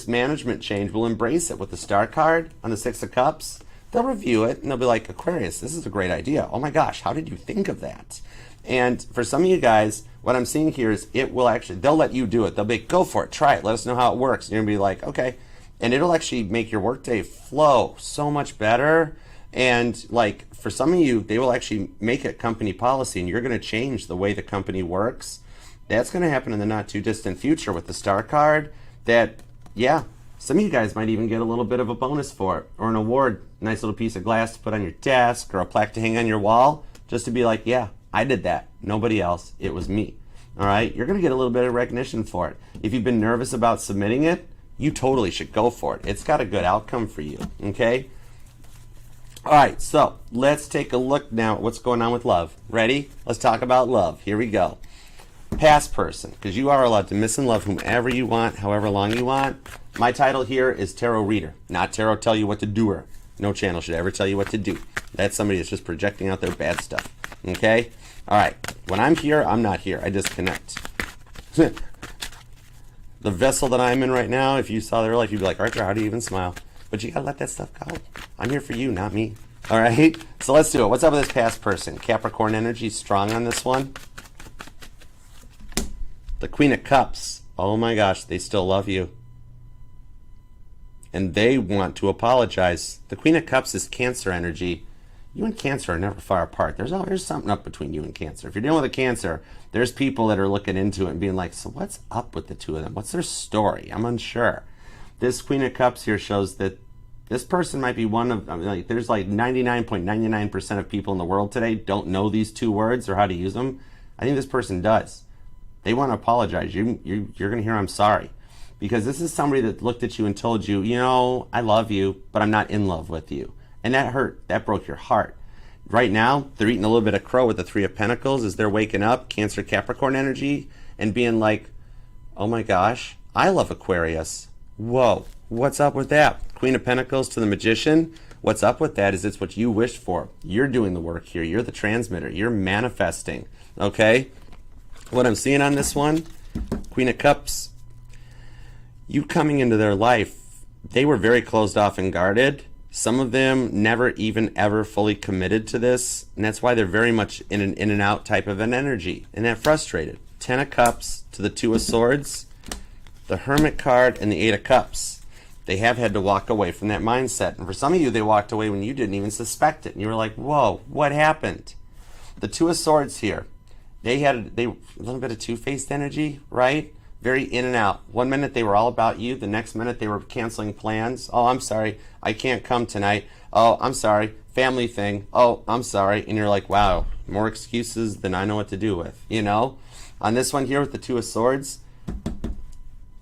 Speaker 1: management change will embrace it with the Star card on the 6 of Cups. They'll review it and they'll be like, Aquarius, this is a great idea. Oh my gosh, how did you think of that? And for some of you guys, what I'm seeing here is they'll let you do it. They'll be like, go for it, try it, let us know how it works. And you're gonna be like, okay. And it'll actually make your workday flow so much better. And like, for some of you, they will actually make it company policy and you're going to change the way the company works. That's going to happen in the not too distant future with the Star card. That, yeah, some of you guys might even get a little bit of a bonus for it, or an award, nice little piece of glass to put on your desk, or a plaque to hang on your wall, just to be like, yeah, I did that. Nobody else. It was me. All right? You're going to get a little bit of recognition for it. If you've been nervous about submitting it, you totally should go for it. It's got a good outcome for you. Okay? All right, so let's take a look now at what's going on with love. Ready? Let's talk about love. Here we go. Past person, because you are allowed to miss and love whomever you want, however long you want. My title here is Tarot Reader, not Tarot Tell You What to Do. No channel should ever tell you what to do. That's somebody that's just projecting out their bad stuff. Okay? All right. When I'm here, I'm not here. I disconnect. The vessel that I'm in right now, if you saw their life, you'd be like, Archer, how do you even smile? But you gotta let that stuff go. I'm here for you, not me. All right? So let's do it. What's up with this past person? Capricorn energy strong on this one. The Queen of Cups. Oh my gosh, they still love you. And they want to apologize. The Queen of Cups is Cancer energy. You and Cancer are never far apart. There's something up between you and Cancer. If you're dealing with a Cancer, there's people that are looking into it and being like, so what's up with the two of them? What's their story? I'm unsure. This Queen of Cups here shows that this person might be one of, like, there's like 99.99% of people in the world today don't know these two words or how to use them. I think this person does. They want to apologize. You're going to hear I'm sorry. Because this is somebody that looked at you and told you, you know, I love you, but I'm not in love with you. And that hurt. That broke your heart. Right now, they're eating a little bit of crow with the Three of Pentacles as they're waking up, Cancer, Capricorn energy, and being like, oh my gosh, I love Aquarius. Whoa, what's up with that? Queen of Pentacles to the Magician. What's up with that is it's what you wished for. You're doing the work here. You're the transmitter. You're manifesting. Okay? What I'm seeing on this one, Queen of Cups, you coming into their life, they were very closed off and guarded. Some of them never even ever fully committed to this, and that's why they're very much in an in and out type of an energy, and they're frustrated. 10 of Cups to the 2 of Swords, the Hermit card, and the 8 of Cups. They have had to walk away from that mindset, and for some of you, they walked away when you didn't even suspect it, and you were like, whoa, what happened? The 2 of Swords here, they had a little bit of two-faced energy, right? Very in and out. One minute they were all about you. The next minute they were canceling plans. Oh, I'm sorry. I can't come tonight. Oh, I'm sorry. Family thing. Oh, I'm sorry. And you're like, wow, more excuses than I know what to do with. You know? On this one here with the 2 of Swords,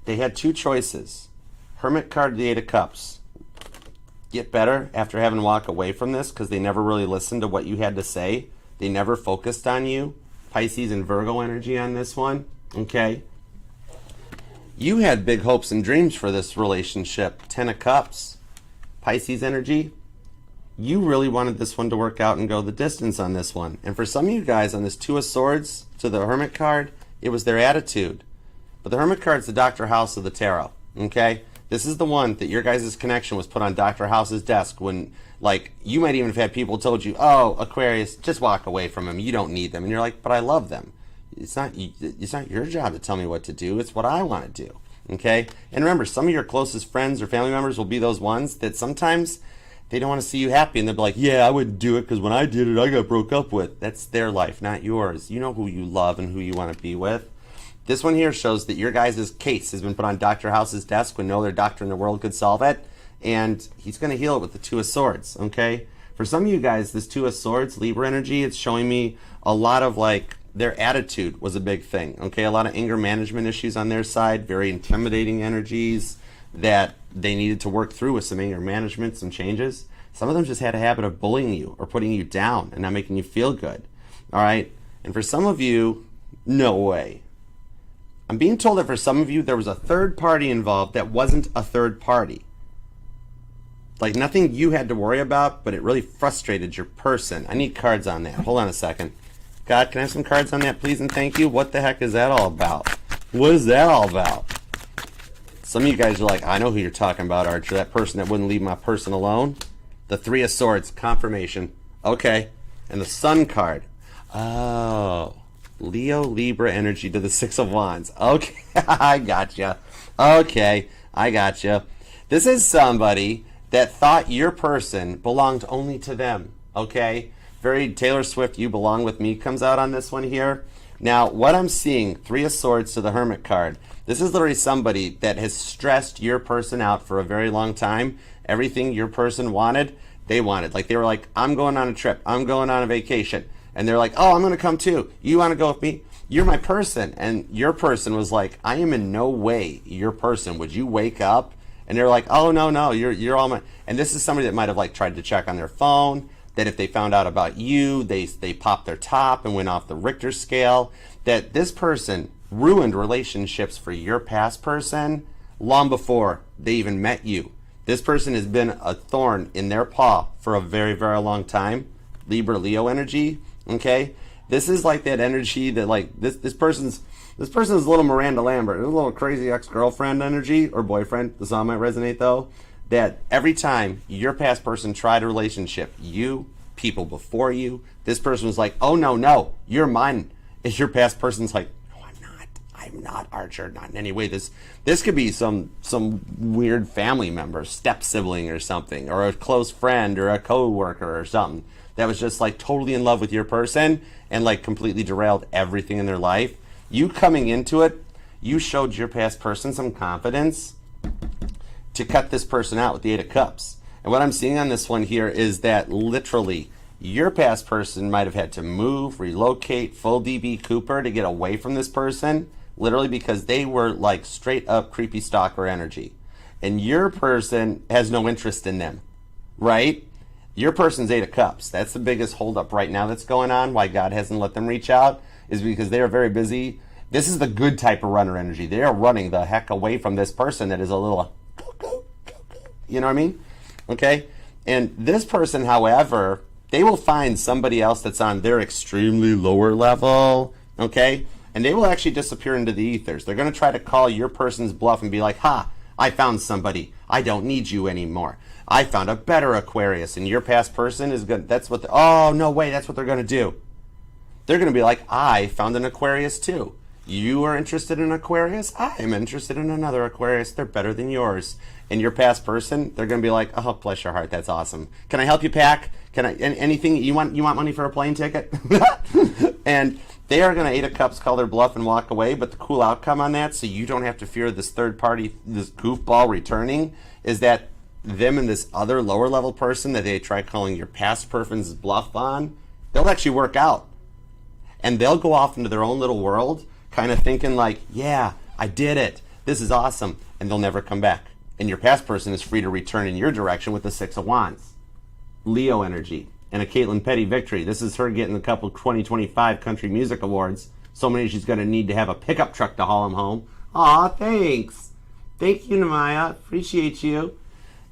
Speaker 1: they had two choices. Hermit card, the 8 of Cups. Get better after having to walk away from this because they never really listened to what you had to say. They never focused on you. Pisces and Virgo energy on this one. Okay? You had big hopes and dreams for this relationship. 10 of Cups, Pisces energy. You really wanted this one to work out and go the distance on this one. And for some of you guys on this 2 of Swords to the Hermit card, it was their attitude. But the Hermit card's the Dr. House of the tarot. Okay? This is the one that your guys' connection was put on Dr. House's desk when, like, you might even have had people told you, oh, Aquarius, just walk away from them. You don't need them. And you're like, but I love them. It's not your job to tell me what to do. It's what I want to do. Okay? And remember, some of your closest friends or family members will be those ones that sometimes they don't want to see you happy. And they'll be like, yeah, I wouldn't do it because when I did it, I got broke up with. That's their life, not yours. You know who you love and who you want to be with. This one here shows that your guys' case has been put on Dr. House's desk when no other doctor in the world could solve it. And he's going to heal it with the 2 of Swords. Okay? For some of you guys, this 2 of Swords, Libra energy, it's showing me a lot of, like, their attitude was a big thing. Okay, a lot of anger management issues on their side, very intimidating energies that they needed to work through with some anger management, some changes. Some of them just had a habit of bullying you or putting you down and not making you feel good. All right, and for some of you, no way. I'm being told that for some of you, there was a third party involved that wasn't a third party. Like nothing you had to worry about, but it really frustrated your person. I need cards on that. Hold on a second. God, can I have some cards on that, please and thank you? What the heck is that all about? What is that all about? Some of you guys are like, I know who you're talking about, Archer. That person that wouldn't leave my person alone. The 3 of Swords, confirmation. Okay. And the Sun card. Oh. Leo, Libra energy to the 6 of Wands. Okay. I gotcha. Okay. I gotcha. This is somebody that thought your person belonged only to them. Okay? Very Taylor Swift, You Belong With Me comes out on this one here. Now, what I'm seeing, 3 of Swords to the Hermit card. This is literally somebody that has stressed your person out for a very long time. Everything your person wanted, they wanted. Like, they were like, I'm going on a trip. I'm going on a vacation. And they're like, oh, I'm going to come too. You want to go with me? You're my person. And your person was like, I am in no way your person. Would you wake up? And they're like, oh, no, you're all my... And this is somebody that might have, like, tried to check on their phone. That if they found out about you, they popped their top and went off the Richter scale. That this person ruined relationships for your past person long before they even met you. This person has been a thorn in their paw for a very, very long time. Libra, Leo energy, okay? This is like that energy that, like, this person's a little Miranda Lambert, a little crazy ex-girlfriend energy or boyfriend. The song might resonate though. That every time your past person tried a relationship, you, people before you, this person was like, oh, no, you're mine. If your past person's like, no, I'm not. I I'm not Archer, not in any way. This could be some weird family member, step sibling or something, or a close friend or a co-worker or something that was just like totally in love with your person and like completely derailed everything in their life. You coming into it, you showed your past person some confidence to cut this person out with the Eight of Cups. And what I'm seeing on this one here is that literally your past person might have had to move, relocate, full DB Cooper to get away from this person, literally because they were like straight up creepy stalker energy. And your person has no interest in them, right? Your person's Eight of Cups. That's the biggest holdup right now that's going on. Why God hasn't let them reach out is because they are very busy. This is the good type of runner energy. They are running the heck away from this person that is a little, you know what I mean? Okay? And this person, however, they will find somebody else that's on their extremely lower level, okay? And they will actually disappear into the ethers. They're going to try to call your person's bluff and be like, ha, I found somebody. I don't need you anymore. I found a better Aquarius, and your past person is good. That's what, oh, no way, that's what they're going to do. They're going to be like, I found an Aquarius too. You are interested in Aquarius? I am interested in another Aquarius. They're better than yours. And your past person, they're going to be like, oh, bless your heart, that's awesome. Can I help you pack? Can I, anything, you want money for a plane ticket? And they are going to Eight of Cups, call their bluff, and walk away. But the cool outcome on that, so you don't have to fear this third party, this goofball returning, is that them and this other lower level person that they try calling your past person's bluff on, they'll actually work out. And they'll go off into their own little world, kind of thinking like, yeah, I did it. This is awesome. And they'll never come back. And your past person is free to return in your direction with the Six of Wands. Leo energy and a Caitlin Petty victory. This is her getting a couple 2025 Country Music Awards. So many she's going to need to have a pickup truck to haul them home. Aw, thanks. Thank you, Namaya. Appreciate you.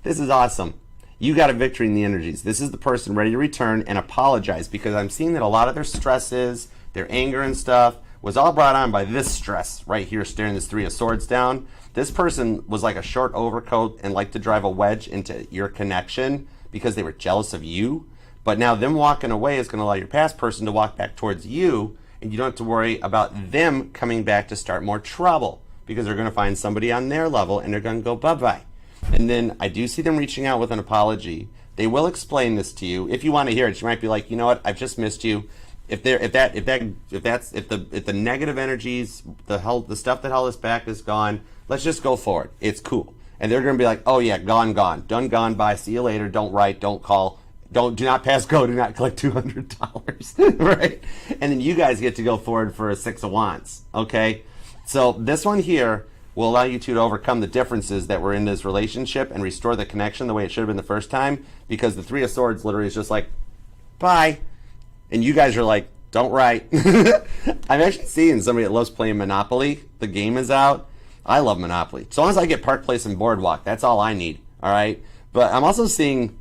Speaker 1: This is awesome. You got a victory in the energies. This is the person ready to return and apologize, because I'm seeing that a lot of their stresses, their anger and stuff, was all brought on by this stress right here, staring this Three of Swords down. This person was like a short overcoat and liked to drive a wedge into your connection because they were jealous of you. But now them walking away is going to allow your past person to walk back towards you, and you don't have to worry about them coming back to start more trouble, because they're going to find somebody on their level and they're going to go bye-bye. And then I do see them reaching out with an apology. They will explain this to you. If you want to hear it, you might be like, you know what, I've just missed you. If the negative energies, the stuff that held us back is gone, let's just go forward. It's cool. And they're going to be like, oh yeah, gone, done, gone, bye, see you later, don't write, don't call, do not pass go, do not collect $200, right? And then you guys get to go forward for a Six of Wands, okay? So this one here will allow you to overcome the differences that were in this relationship and restore the connection the way it should have been the first time, because the Three of Swords literally is just like, bye. And you guys are like, don't write. I'm actually seeing somebody that loves playing Monopoly. The game is out. I love Monopoly. As long as I get Park Place and Boardwalk, that's all I need, all right? But I'm also seeing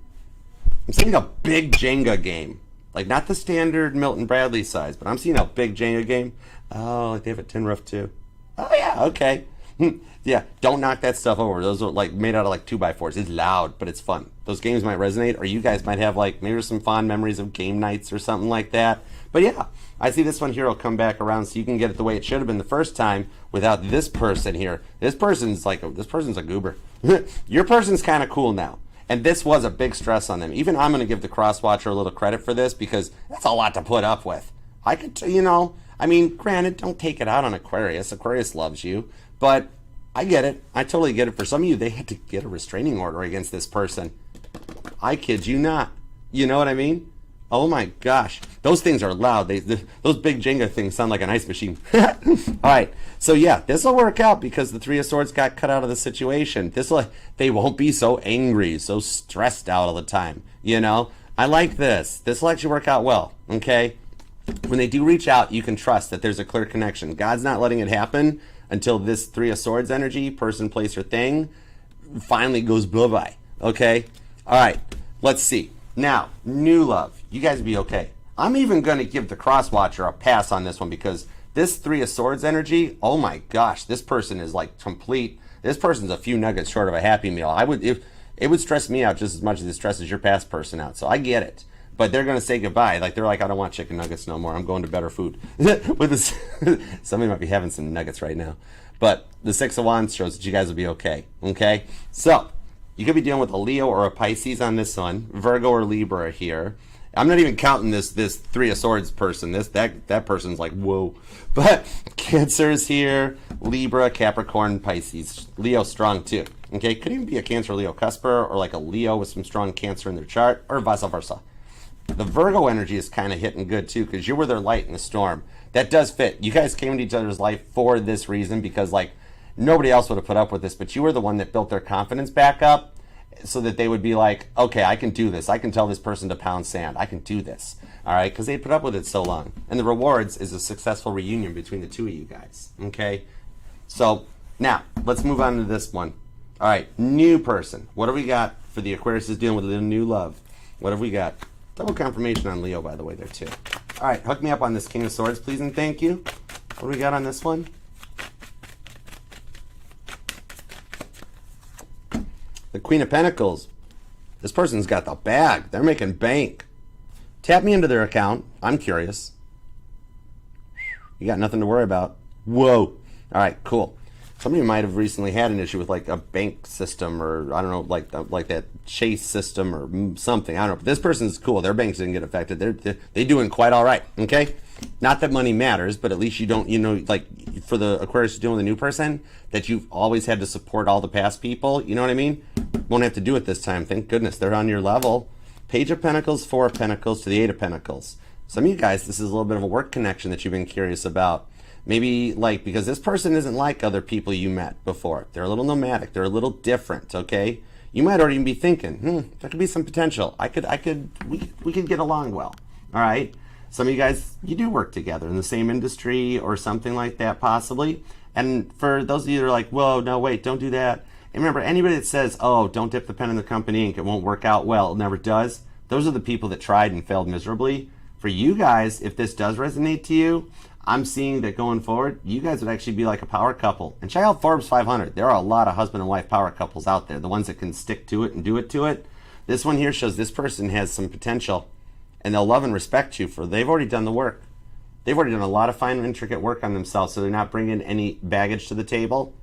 Speaker 1: a big Jenga game. Like, not the standard Milton Bradley size, but I'm seeing a big Jenga game. Oh, they have a tin roof too. Oh yeah, okay. Yeah, don't knock that stuff over. Those are like made out of like 2x4s. It's loud, but it's fun. Those games might resonate, or you guys might have like maybe some fond memories of game nights or something like that. But yeah, I see this one here will come back around so you can get it the way it should have been the first time without this person here. This person's a goober. Your person's kind of cool now. And this was a big stress on them. Even I'm going to give the cross-watcher a little credit for this, because that's a lot to put up with. I could, granted, don't take it out on Aquarius. Aquarius loves you. But I get it. I totally get it. For some of you, they had to get a restraining order against this person. I kid you not. You know what I mean? Oh my gosh. Those things are loud. Those big Jenga things sound like an ice machine. All right. So yeah, this will work out because the Three of Swords got cut out of the situation. They won't be so angry, so stressed out all the time. You know? I like this. This will actually work out well. Okay? When they do reach out, you can trust that there's a clear connection. God's not letting it happen until this Three of Swords energy, person, place, or thing, finally goes bye-bye. Okay? All right. Let's see. Now, new love. You guys be okay. I'm even going to give the cross-watcher a pass on this one, because this Three of Swords energy, oh my gosh, this person is like complete. This person's a few nuggets short of a Happy Meal. It would stress me out just as much as it stresses your past person out. So I get it. but they're going to say goodbye. Like, they're like, I don't want chicken nuggets no more. I'm going to better food. With this, somebody might be having some nuggets right now. But the Six of Wands shows that you guys will be okay. Okay? So, you could be dealing with a Leo or a Pisces on this one. Virgo or Libra here. I'm not even counting this Three of Swords person. That person's like, whoa. But Cancer is here. Libra, Capricorn, Pisces. Leo strong too. Okay? Could even be a Cancer Leo cusper, or like a Leo with some strong Cancer in their chart, or vice versa. The Virgo energy is kind of hitting good too, because you were their light in the storm. That does fit. You guys came into each other's life for this reason, because like nobody else would have put up with this, but you were the one that built their confidence back up so that they would be like, okay, I can do this. I can tell this person to pound sand. I can do this. All right? Because they put up with it so long. And the rewards is a successful reunion between the two of you guys. Okay? So now let's move on to this one. All right, new person. What do we got for the Aquarius is dealing with a new love? What have we got? Double confirmation on Leo, by the way, there too. All right, hook me up on this King of Swords, please, and thank you. What do we got on this one? The Queen of Pentacles. This person's got the bag. They're making bank. Tap me into their account. I'm curious. You got nothing to worry about. Whoa. All right, cool. Somebody might have recently had an issue with like a bank system, or I don't know, like that Chase system or something. I don't know. But this person's cool. Their banks didn't get affected. They're doing quite all right. Okay. Not that money matters, but at least you don't, like for the Aquarius dealing with a new person, that you've always had to support all the past people. You know what I mean? Won't have to do it this time. Thank goodness they're on your level. Page of Pentacles, Four of Pentacles to the Eight of Pentacles. Some of you guys, this is a little bit of a work connection that you've been curious about. Maybe like, because this person isn't like other people you met before. They're a little nomadic. They're a little different, okay? You might already be thinking, there could be some potential. We could get along well, all right? Some of you guys, you do work together in the same industry or something like that, possibly. And for those of you that are like, whoa, no, wait, don't do that. And remember, anybody that says, oh, don't dip the pen in the company ink, it won't work out well, it never does. Those are the people that tried and failed miserably. For you guys, if this does resonate to you, I'm seeing that going forward, you guys would actually be like a power couple. And check out Forbes 500. There are a lot of husband and wife power couples out there, the ones that can stick to it and do it to it. This one here shows this person has some potential, and they'll love and respect you for they've already done the work. They've already done a lot of fine, intricate work on themselves, so they're not bringing any baggage to the table.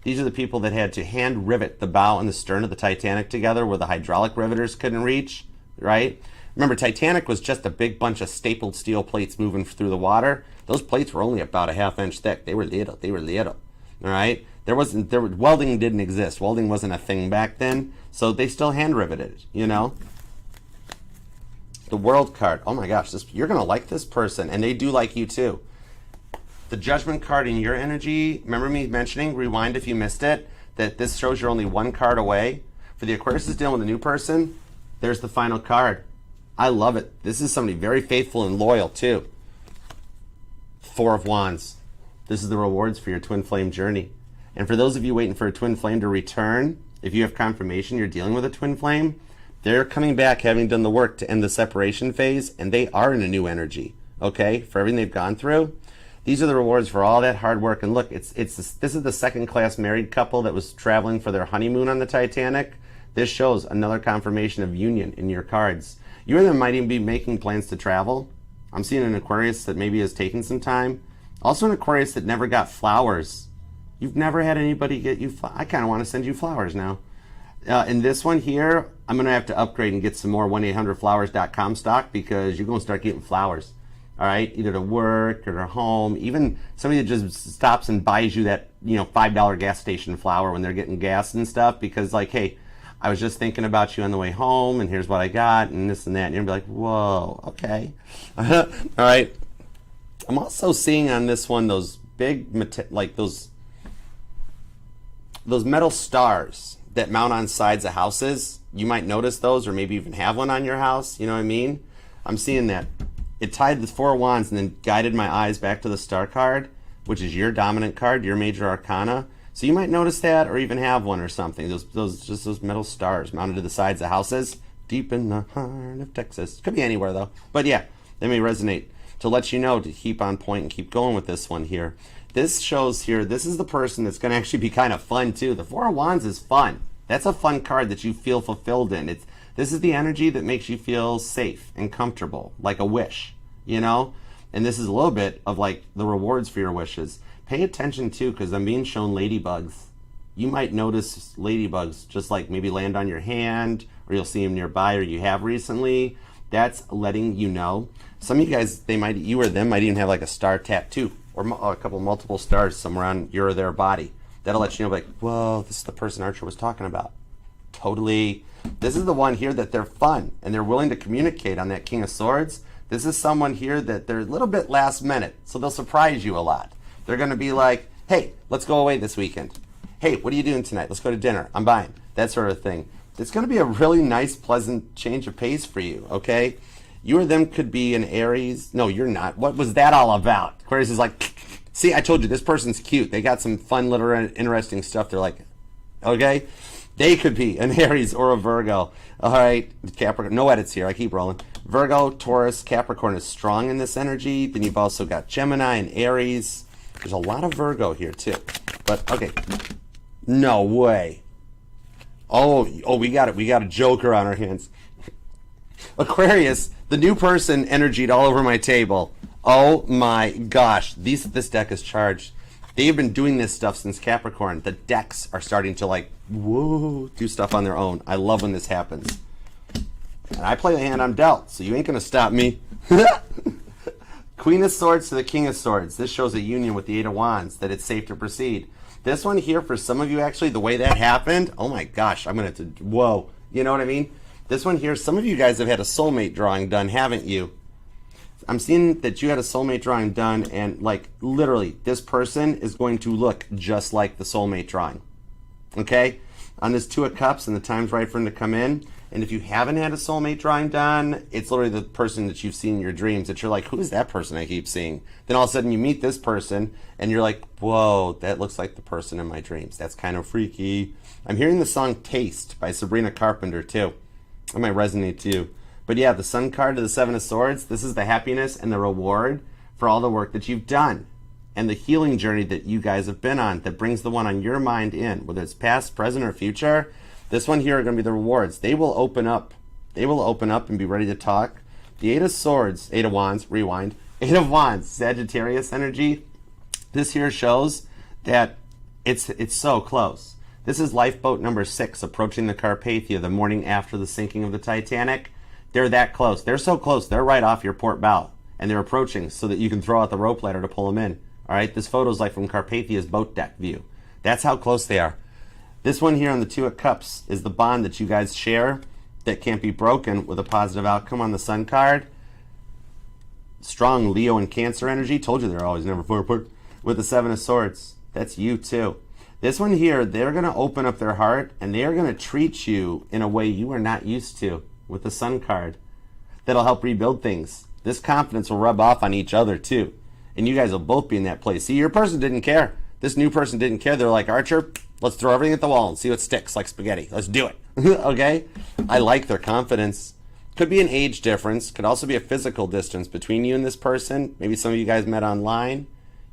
Speaker 1: These are the people that had to hand rivet the bow and the stern of the Titanic together where the hydraulic riveters couldn't reach, right? Remember, Titanic was just a big bunch of stapled steel plates moving through the water. Those plates were only about a ½ inch thick. They were little. All right? Welding didn't exist. Welding wasn't a thing back then, so they still hand riveted it, you know? The World card. Oh my gosh, you're going to like this person, and they do like you too. The Judgment card in your energy, remember me mentioning, rewind if you missed it, that this shows you're only one card away. For the Aquarius is dealing with a new person, there's the final card. I love it. This is somebody very faithful and loyal too. Four of Wands. This is the rewards for your twin flame journey. And for those of you waiting for a twin flame to return, if you have confirmation you're dealing with a twin flame, they're coming back having done the work to end the separation phase, and they are in a new energy, okay, for everything they've gone through. These are the rewards for all that hard work. And look, this is the second-class married couple that was traveling for their honeymoon on the Titanic. This shows another confirmation of union in your cards. You and them might even be making plans to travel. I'm seeing an Aquarius that maybe has taken some time. Also an Aquarius that never got flowers. You've never had anybody get you flowers. I kind of want to send you flowers now. In this one here, I'm going to have to upgrade and get some more 1-800-Flowers.com stock, because you're going to start getting flowers. All right? Either to work or to home. Even somebody that just stops and buys you that, $5 gas station flower when they're getting gas and stuff, because like, hey, I was just thinking about you on the way home, and here's what I got, and this and that. And you're going to be like, whoa, okay. All right. I'm also seeing on this one those big, like those metal stars that mount on sides of houses. You might notice those, or maybe even have one on your house. You know what I mean? I'm seeing that. It tied the Four of Wands and then guided my eyes back to the Star card, which is your dominant card, your major arcana. So you might notice that, or even have one or something. Those metal stars mounted to the sides of houses, deep in the heart of Texas. Could be anywhere though. But yeah, they may resonate. To let you know to keep on point and keep going with this one here. This shows here, this is the person that's going to actually be kind of fun too. The Four of Wands is fun. That's a fun card that you feel fulfilled in. This is the energy that makes you feel safe and comfortable, like a wish, you know? And this is a little bit of like the rewards for your wishes. Pay attention too, because I'm being shown ladybugs. You might notice ladybugs just like maybe land on your hand, or you'll see them nearby, or you have recently. That's letting you know. Some of you guys, you or them might even have like a star tattoo, or a couple multiple stars somewhere on your or their body. That'll let you know, like, whoa, this is the person Archer was talking about. Totally. This is the one here that they're fun and they're willing to communicate on that King of Swords. This is someone here that they're a little bit last minute, so they'll surprise you a lot. They're going to be like, hey, let's go away this weekend. Hey, what are you doing tonight? Let's go to dinner. I'm buying. That sort of thing. It's going to be a really nice, pleasant change of pace for you, okay? You or them could be an Aries. No, you're not. What was that all about? Aquarius is like, see, I told you, this person's cute. They got some fun, little, interesting stuff. They're like, okay? They could be an Aries or a Virgo. All right, Capricorn. No edits here. I keep rolling. Virgo, Taurus, Capricorn is strong in this energy. Then you've also got Gemini and Aries. There's a lot of Virgo here, too. But, okay. No way. Oh, we got it. We got a joker on our hands. Aquarius, the new person energied all over my table. Oh my gosh. This deck is charged. They've been doing this stuff since Capricorn. The decks are starting to like, whoa, do stuff on their own. I love when this happens. And I play the hand I'm dealt, so you ain't going to stop me. Queen of Swords to the King of Swords. This shows a union with the Eight of Wands, that it's safe to proceed. This one here, for some of you actually, the way that happened, oh my gosh, I'm going to have to, whoa. You know what I mean? This one here, some of you guys have had a soulmate drawing done, haven't you? I'm seeing that you had a soulmate drawing done, and like literally this person is going to look just like the soulmate drawing. Okay? On this Two of Cups, and the time's right for him to come in. And if you haven't had a soulmate drawing done, it's literally the person that you've seen in your dreams that you're like, who is that person I keep seeing? Then all of a sudden you meet this person and you're like, whoa, that looks like the person in my dreams. That's kind of freaky. I'm hearing the song Taste by Sabrina Carpenter too. That might resonate to you. But yeah, the Sun card to the Seven of Swords, this is the happiness and the reward for all the work that you've done and the healing journey that you guys have been on that brings the one on your mind in, whether it's past, present, or future. This one here are going to be the rewards. They will open up. They will open up and be ready to talk. The Eight of Swords, Eight of Wands, rewind. Eight of Wands, Sagittarius energy. This here shows that it's so close. This is lifeboat number 6 approaching the Carpathia the morning after the sinking of the Titanic. They're that close. They're so close. They're right off your port bow. And they're approaching so that you can throw out the rope ladder to pull them in. All right, this photo is like from Carpathia's boat deck view. That's how close they are. This one here on the Two of Cups is the bond that you guys share that can't be broken with a positive outcome on the Sun card. Strong Leo and Cancer energy. Told you they're always never far apart. With the Seven of Swords. That's you too. This one here, they're going to open up their heart and they are going to treat you in a way you are not used to with the Sun card. That'll help rebuild things. This confidence will rub off on each other too. And you guys will both be in that place. See, your person didn't care. This new person didn't care. They're like, Archer, let's throw everything at the wall and see what sticks like spaghetti. Let's do it. Okay? I like their confidence. Could be an age difference. Could also be a physical distance between you and this person. Maybe some of you guys met online,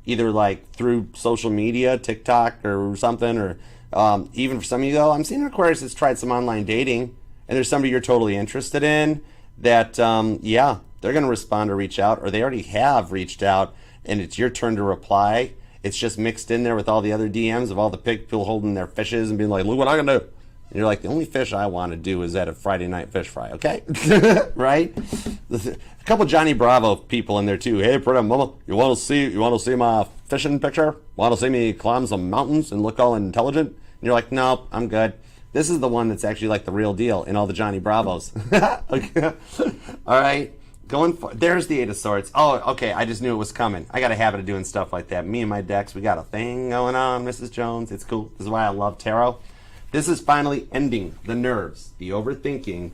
Speaker 1: either like through social media, TikTok or something, or even for some of you though, I'm seeing Aquarius has tried some online dating and there's somebody you're totally interested in that, yeah, they're going to respond or reach out, or they already have reached out and it's your turn to reply. It's just mixed in there with all the other DMs of all the people holding their fishes and being like, look what I'm going to do. And you're like, the only fish I want to do is at a Friday night fish fry, okay? Right? A couple Johnny Bravo people in there too. Hey, pretty mama, you want to see my fishing picture? Want to see me climb some mountains and look all intelligent? And you're like, no, I'm good. This is the one that's actually like the real deal in all the Johnny Bravos. Okay. All right. There's the Eight of Swords. Oh, okay. I just knew it was coming. I got a habit of doing stuff like that. Me and my decks, we got a thing going on, Mrs. Jones. It's cool. This is why I love tarot. This is finally ending the nerves, the overthinking,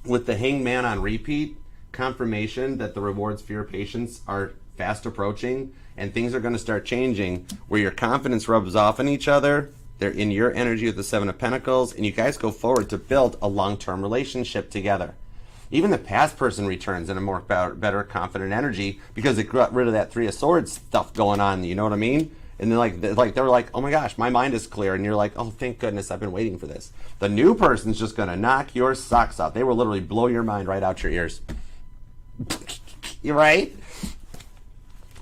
Speaker 1: with the Hanged Man on repeat. Confirmation that the rewards for your patience are fast approaching and things are going to start changing where your confidence rubs off on each other. They're in your energy with the Seven of Pentacles, and you guys go forward to build a long-term relationship together. Even the past person returns in a more better, confident energy because it got rid of that Three of Swords stuff going on, you know what I mean? And they're they were like, oh my gosh, my mind is clear. And you're like, oh, thank goodness, I've been waiting for this. The new person's just going to knock your socks off. They will literally blow your mind right out your ears. You're right?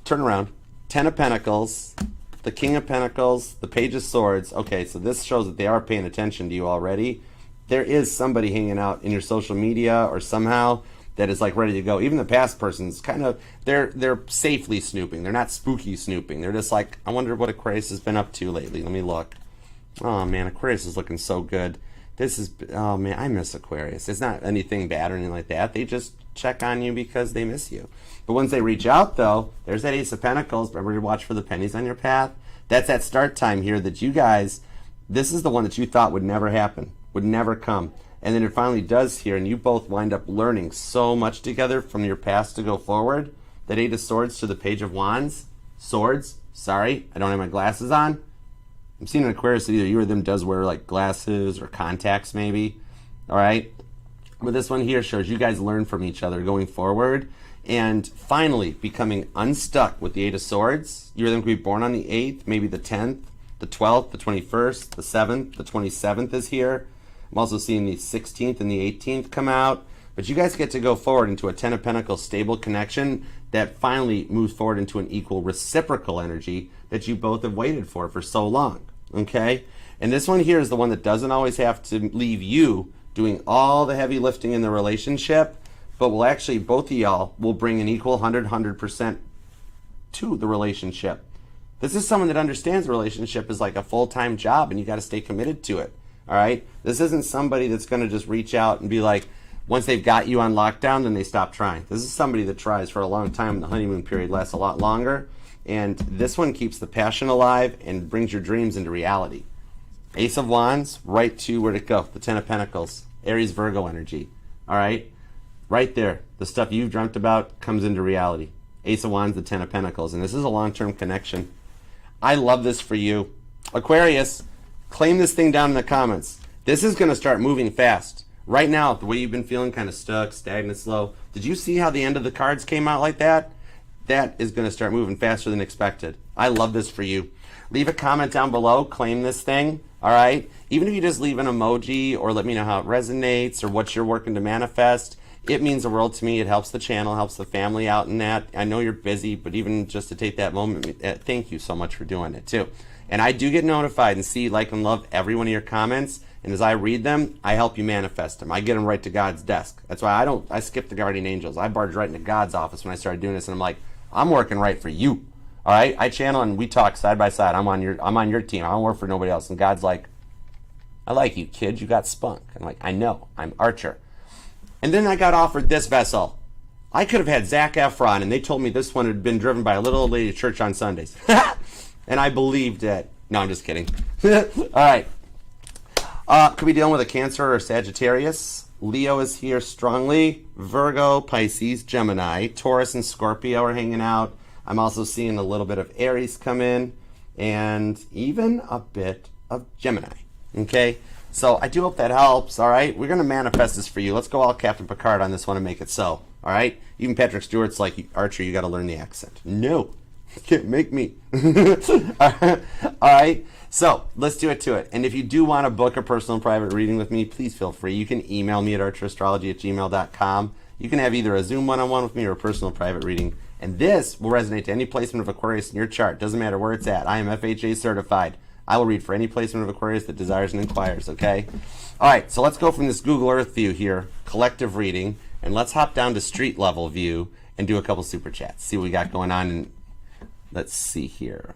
Speaker 1: Turn around. 10 of Pentacles, the King of Pentacles, the Page of Swords. Okay, so this shows that they are paying attention to you already. There is somebody hanging out in your social media or somehow that is like ready to go. Even the past person's kind of, they're safely snooping. They're not spooky snooping. They're just like, I wonder what Aquarius has been up to lately. Let me look. Oh man, Aquarius is looking so good. This is, oh man, I miss Aquarius. It's not anything bad or anything like that. They just check on you because they miss you. But once they reach out though, there's that Ace of Pentacles. Remember to watch for the pennies on your path. That's that start time here that you guys, this is the one that you thought would never happen, would never come. And then it finally does here, and you both wind up learning so much together from your past to go forward. That 8 of Swords to the Page of Wands. Swords, sorry, I don't have my glasses on. I'm seeing an Aquarius that either you or them does wear like glasses or contacts maybe. All right? But this one here shows you guys learn from each other going forward. And finally becoming unstuck with the 8 of Swords. You or them could be born on the 8th, maybe the 10th, the 12th, the 21st, the 7th, the 27th is here. I'm also seeing the 16th and the 18th come out. But you guys get to go forward into a 10 of Pentacles stable connection that finally moves forward into an equal reciprocal energy that you both have waited for so long. Okay? And this one here is the one that doesn't always have to leave you doing all the heavy lifting in the relationship, but will actually, both of y'all will bring an equal 100% to the relationship. This is someone that understands the relationship is like a full-time job and you got to stay committed to it. All right? This isn't somebody that's going to just reach out and be like, once they've got you on lockdown, then they stop trying. This is somebody that tries for a long time, and the honeymoon period lasts a lot longer. And this one keeps the passion alive and brings your dreams into reality. Ace of Wands, right to, where'd it go? The 10 of Pentacles. Aries, Virgo energy. All right? Right there. The stuff you've dreamt about comes into reality. Ace of Wands, the 10 of Pentacles. And this is a long-term connection. I love this for you. Aquarius, claim this thing down in the comments. This is going to start moving fast. Right now, the way you've been feeling kind of stuck, stagnant, slow, did you see how the end of the cards came out like that? That is going to start moving faster than expected. I love this for you. Leave a comment down below. Claim this thing. All right? Even if you just leave an emoji or let me know how it resonates or what you're working to manifest, it means the world to me. It helps the channel, helps the family out in that. I know you're busy, but even just to take that moment, thank you so much for doing it too. And I do get notified and see, like, and love every one of your comments. And as I read them, I help you manifest them. I get them right to God's desk. That's why I skip the guardian angels. I barge right into God's office when I started doing this, and I'm like, I'm working right for you. All right? I channel and we talk side by side. I'm on your team. I don't work for nobody else. And God's like, I like you, kid. You got spunk. I'm like, I know. I'm Archer. And then I got offered this vessel. I could have had Zac Efron, and they told me this one had been driven by a little old lady at church on Sundays. And I believed it. No, I'm just kidding. All right. Could be dealing with a Cancer or Sagittarius. Leo is here strongly. Virgo, Pisces, Gemini. Taurus and Scorpio are hanging out. I'm also seeing a little bit of Aries come in. And even a bit of Gemini. Okay? So I do hope that helps. All right? We're going to manifest this for you. Let's go all Captain Picard on this one and make it so. All right? Even Patrick Stewart's like, Archer, you got to learn the accent. No. You can't make me. All right? So let's do it to it. And if you do want to book a personal and private reading with me, please feel free. You can email me at archerastrology@gmail.com. You can have either a Zoom one-on-one with me or a personal private reading. And this will resonate to any placement of Aquarius in your chart. Doesn't matter where it's at. I am FHA certified. I will read for any placement of Aquarius that desires and inquires, okay? All right, so let's go from this Google Earth view here, collective reading, and let's hop down to street level view and do a couple super chats. See what we got going on. And let's see here.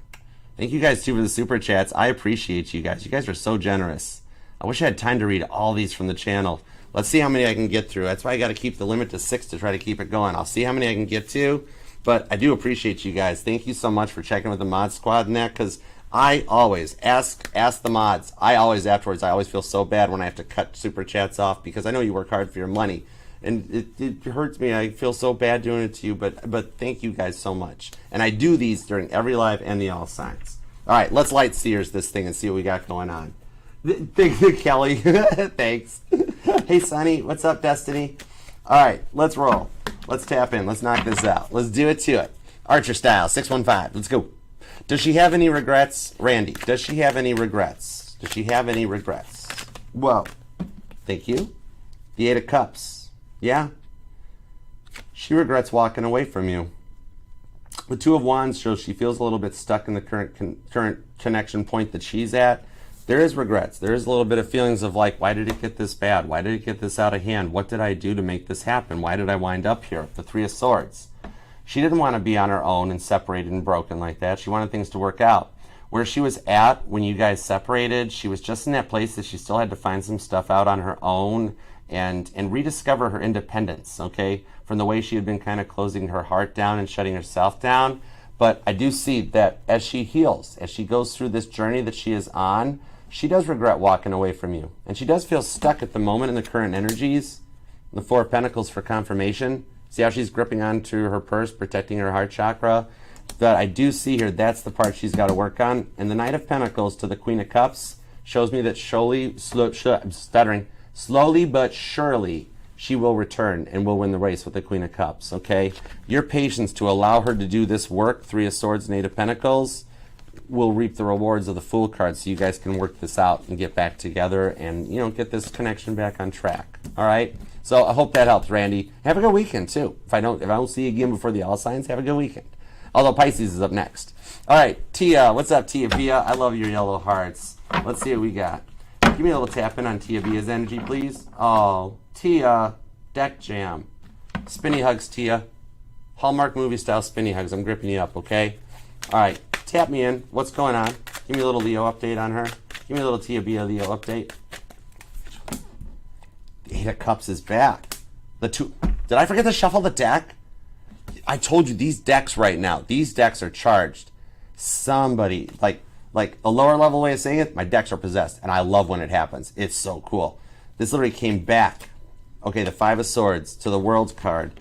Speaker 1: Thank you guys too for the super chats. I appreciate you guys. You guys are so generous. I wish I had time to read all these from the channel. Let's see how many I can get through. That's why I got to keep the limit to 6 to try to keep it going. I'll see how many I can get to, but I do appreciate you guys. Thank you so much for checking with the mod squad and that, because I always ask the mods. I always feel so bad when I have to cut super chats off because I know you work hard for your money. And it hurts me. I feel so bad doing it to you, but thank you guys so much. And I do these during every live and the all signs. All right, let's light seers this thing and see what we got going on. Thank you, Kelly. Thanks. Hey, Sonny. What's up, Destiny? All right, let's roll. Let's tap in. Let's knock this out. Let's do it to it. Archer style, 615. Let's go. Does she have any regrets, Randy? Does she have any regrets? Does she have any regrets? Well, thank you. The Eight of Cups. Yeah. She regrets walking away from you. The Two of Wands shows she feels a little bit stuck in the current connection point that she's at. There is regrets. There is a little bit of feelings of like, why did it get this bad? Why did it get this out of hand? What did I do to make this happen? Why did I wind up here? The Three of Swords. She didn't want to be on her own and separated and broken like that. She wanted things to work out. Where she was at when you guys separated, she was just in that place that she still had to find some stuff out on her own and rediscover her independence, okay? From the way she had been kind of closing her heart down and shutting herself down. But I do see that as she heals, as she goes through this journey that she is on, she does regret walking away from you. And she does feel stuck at the moment in the current energies. The Four of Pentacles for confirmation. See how she's gripping onto her purse, protecting her heart chakra? That I do see here, that's the part she's got to work on. And the Knight of Pentacles to the Queen of Cups shows me that slowly but surely, she will return and will win the race with the Queen of Cups, okay? Your patience to allow her to do this work, Three of Swords and Eight of Pentacles, will reap the rewards of the Fool card so you guys can work this out and get back together and, you know, get this connection back on track, all right? So I hope that helps, Randy. Have a good weekend, too. If I don't see you again before the All Signs, have a good weekend. Although Pisces is up next. All right, Tia. What's up, Tia Via? I love your yellow hearts. Let's see what we got. Give me a little tap in on Tia Via's energy, please. Oh, Tia. Deck jam. Spinny hugs, Tia. Hallmark movie style spinny hugs. I'm gripping you up, okay? All right, tap me in. What's going on? Give me a little Leo update on her. Give me a little Tia Via Leo update. The Eight of Cups is back. Did I forget to shuffle the deck? I told you these decks right now, these decks are charged. Somebody, like a lower level way of saying it, my decks are possessed. And I love when it happens. It's so cool. This literally came back. Okay, the Five of Swords to the World card.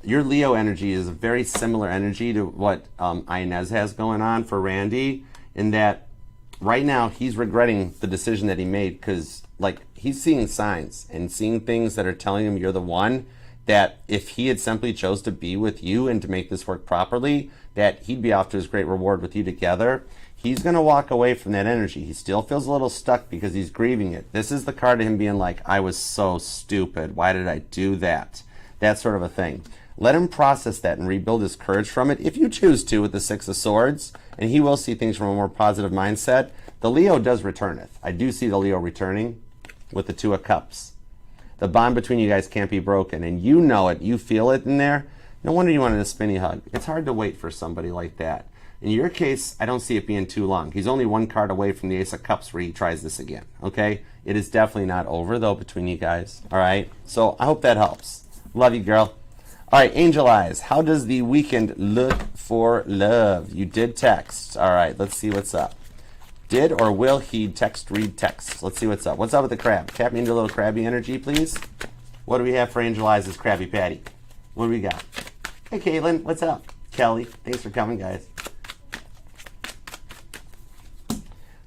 Speaker 1: Your Leo energy is a very similar energy to what Inez has going on for Randy, in that right now he's regretting the decision that he made because like he's seeing signs and seeing things that are telling him you're the one, that if he had simply chose to be with you and to make this work properly, that he'd be off to his great reward with you together. He's going to walk away from that energy. He still feels a little stuck because he's grieving it. This is the card of him being like, I was so stupid. Why did I do that? That sort of a thing. Let him process that and rebuild his courage from it if you choose to with the Six of Swords, and he will see things from a more positive mindset. The Leo does returneth. I do see the Leo returning with the Two of Cups. The bond between you guys can't be broken, and you know it. You feel it in there. No wonder you wanted a spinny hug. It's hard to wait for somebody like that. In your case, I don't see it being too long. He's only one card away from the Ace of Cups where he tries this again, okay? It is definitely not over, though, between you guys, all right? So I hope that helps. Love you, girl. All right, Angel Eyes, how does the weekend look for love? You did text. All right, let's see what's up. Did or will he read text? Let's see what's up. What's up with the crab? Tap me into a little crabby energy, please. What do we have for Angel Eyes' Krabby Patty? What do we got? Hey, Caitlin, what's up? Kelly, thanks for coming, guys.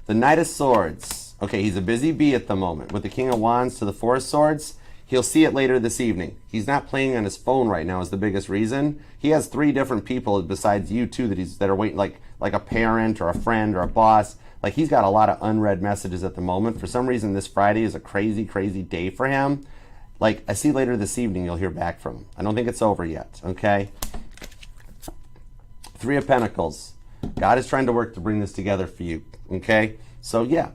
Speaker 1: The Knight of Swords. Okay, he's a busy bee at the moment. With the King of Wands to the Four of Swords, he'll see it later this evening. He's not playing on his phone right now is the biggest reason. He has 3 different people besides you two that are waiting, like a parent or a friend or a boss. Like he's got a lot of unread messages at the moment. For some reason, this Friday is a crazy, crazy day for him. Like I see later this evening, you'll hear back from him. I don't think it's over yet, okay? Three of Pentacles. God is trying to work to bring this together for you, okay? So yeah,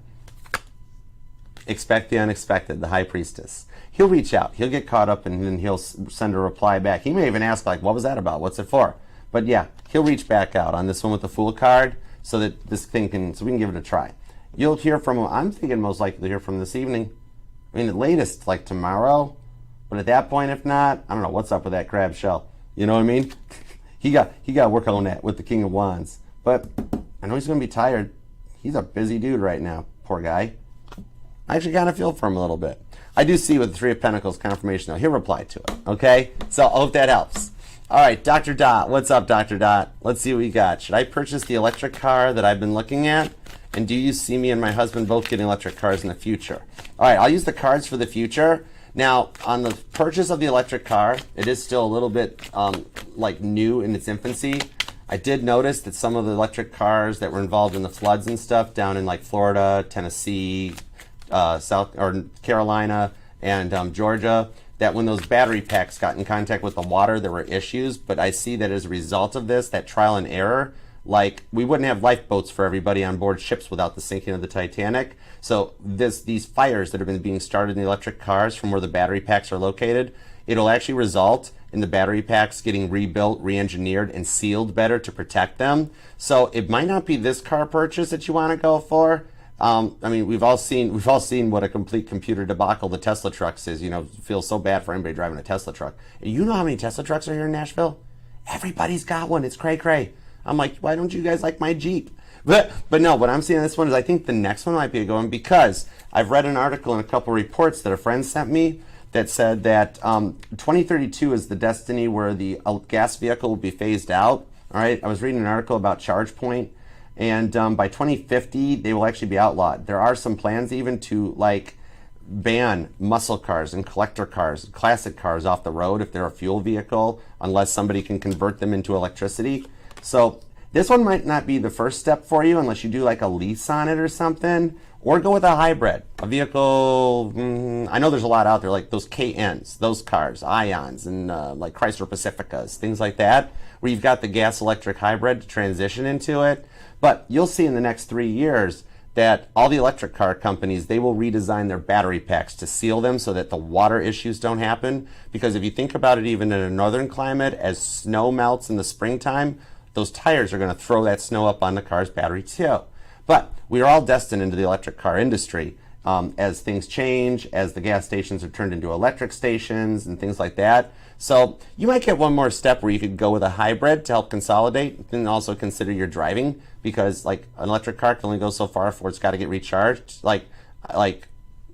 Speaker 1: expect the unexpected, the High Priestess. He'll reach out, he'll get caught up, and then he'll send a reply back. He may even ask like, what was that about? What's it for? But yeah, he'll reach back out on this one with the Fool card so that this thing so we can give it a try. You'll hear from him, I'm thinking most likely to hear from him this evening. I mean, at latest, like tomorrow. But at that point, if not, I don't know what's up with that crab shell. You know what I mean? He got to work on that with the King of Wands. But I know he's going to be tired. He's a busy dude right now. Poor guy. I actually kind of feel for him a little bit. I do see with the Three of Pentacles confirmation, though. He'll reply to it. Okay? So I hope that helps. All right, Dr. Dot. What's up, Dr. Dot? Let's see what we got. Should I purchase the electric car that I've been looking at? And do you see me and my husband both getting electric cars in the future? All right, I'll use the cards for the future. Now, on the purchase of the electric car, it is still a little bit like new in its infancy. I did notice that some of the electric cars that were involved in the floods and stuff down in like Florida, Tennessee, South or Carolina, and Georgia, that when those battery packs got in contact with the water, there were issues. But I see that as a result of this, that trial and error, like we wouldn't have lifeboats for everybody on board ships without the sinking of the Titanic. So these fires that have been being started in the electric cars from where the battery packs are located, it'll actually result in the battery packs getting rebuilt, re-engineered, and sealed better to protect them. So it might not be this car purchase that you want to go for. I mean, we've all seen what a complete computer debacle the Tesla trucks is. You know, feel so bad for anybody driving a Tesla truck. You know how many Tesla trucks are here in Nashville? Everybody's got one. It's cray cray. I'm like, why don't you guys like my Jeep? But no, what I'm seeing on this one is I think the next one might be a good one, because I've read an article and a couple reports that a friend sent me that said that 2032 is the destiny where the gas vehicle will be phased out. All right, I was reading an article about ChargePoint, and by 2050 they will actually be outlawed. There are some plans even to like ban muscle cars and collector cars, classic cars off the road if they're a fuel vehicle, unless somebody can convert them into electricity. So this one might not be the first step for you unless you do like a lease on it or something, or go with a hybrid, a vehicle. I know there's a lot out there, like those KNs, those cars, Ions, and like Chrysler Pacificas, things like that, where you've got the gas electric hybrid to transition into it. But you'll see in the next 3 years that all the electric car companies, they will redesign their battery packs to seal them so that the water issues don't happen. Because if you think about it, even in a northern climate, as snow melts in the springtime, those tires are going to throw that snow up on the car's battery too. But we are all destined into the electric car industry as things change, as the gas stations are turned into electric stations and things like that. So you might get one more step where you could go with a hybrid to help consolidate, and also consider your driving, because like an electric car can only go so far before it's got to get recharged.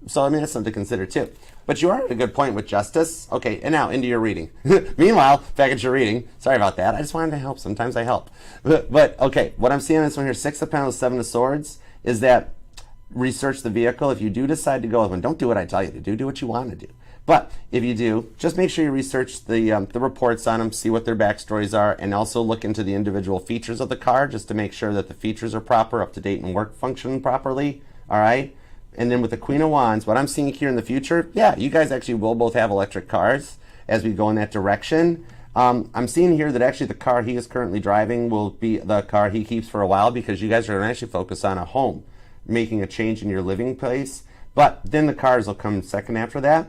Speaker 1: So I mean, that's something to consider too. But you are at a good point with justice. Okay, and now into your reading. Meanwhile, back at your reading. Sorry about that. I just wanted to help. Sometimes I help. But okay, what I'm seeing in this one here, 6 of Pentacles, 7 of Swords, is that research the vehicle. If you do decide to go with one, don't do what I tell you to do. Do what you want to do. But if you do, just make sure you research the reports on them, see what their backstories are, and also look into the individual features of the car just to make sure that the features are proper, up to date, and work function properly. All right. And then with the Queen of Wands, what I'm seeing here in the future, yeah, you guys actually will both have electric cars as we go in that direction. I'm seeing here that actually the car he is currently driving will be the car he keeps for a while, because you guys are going to actually focus on a home, making a change in your living place. But then the cars will come second after that.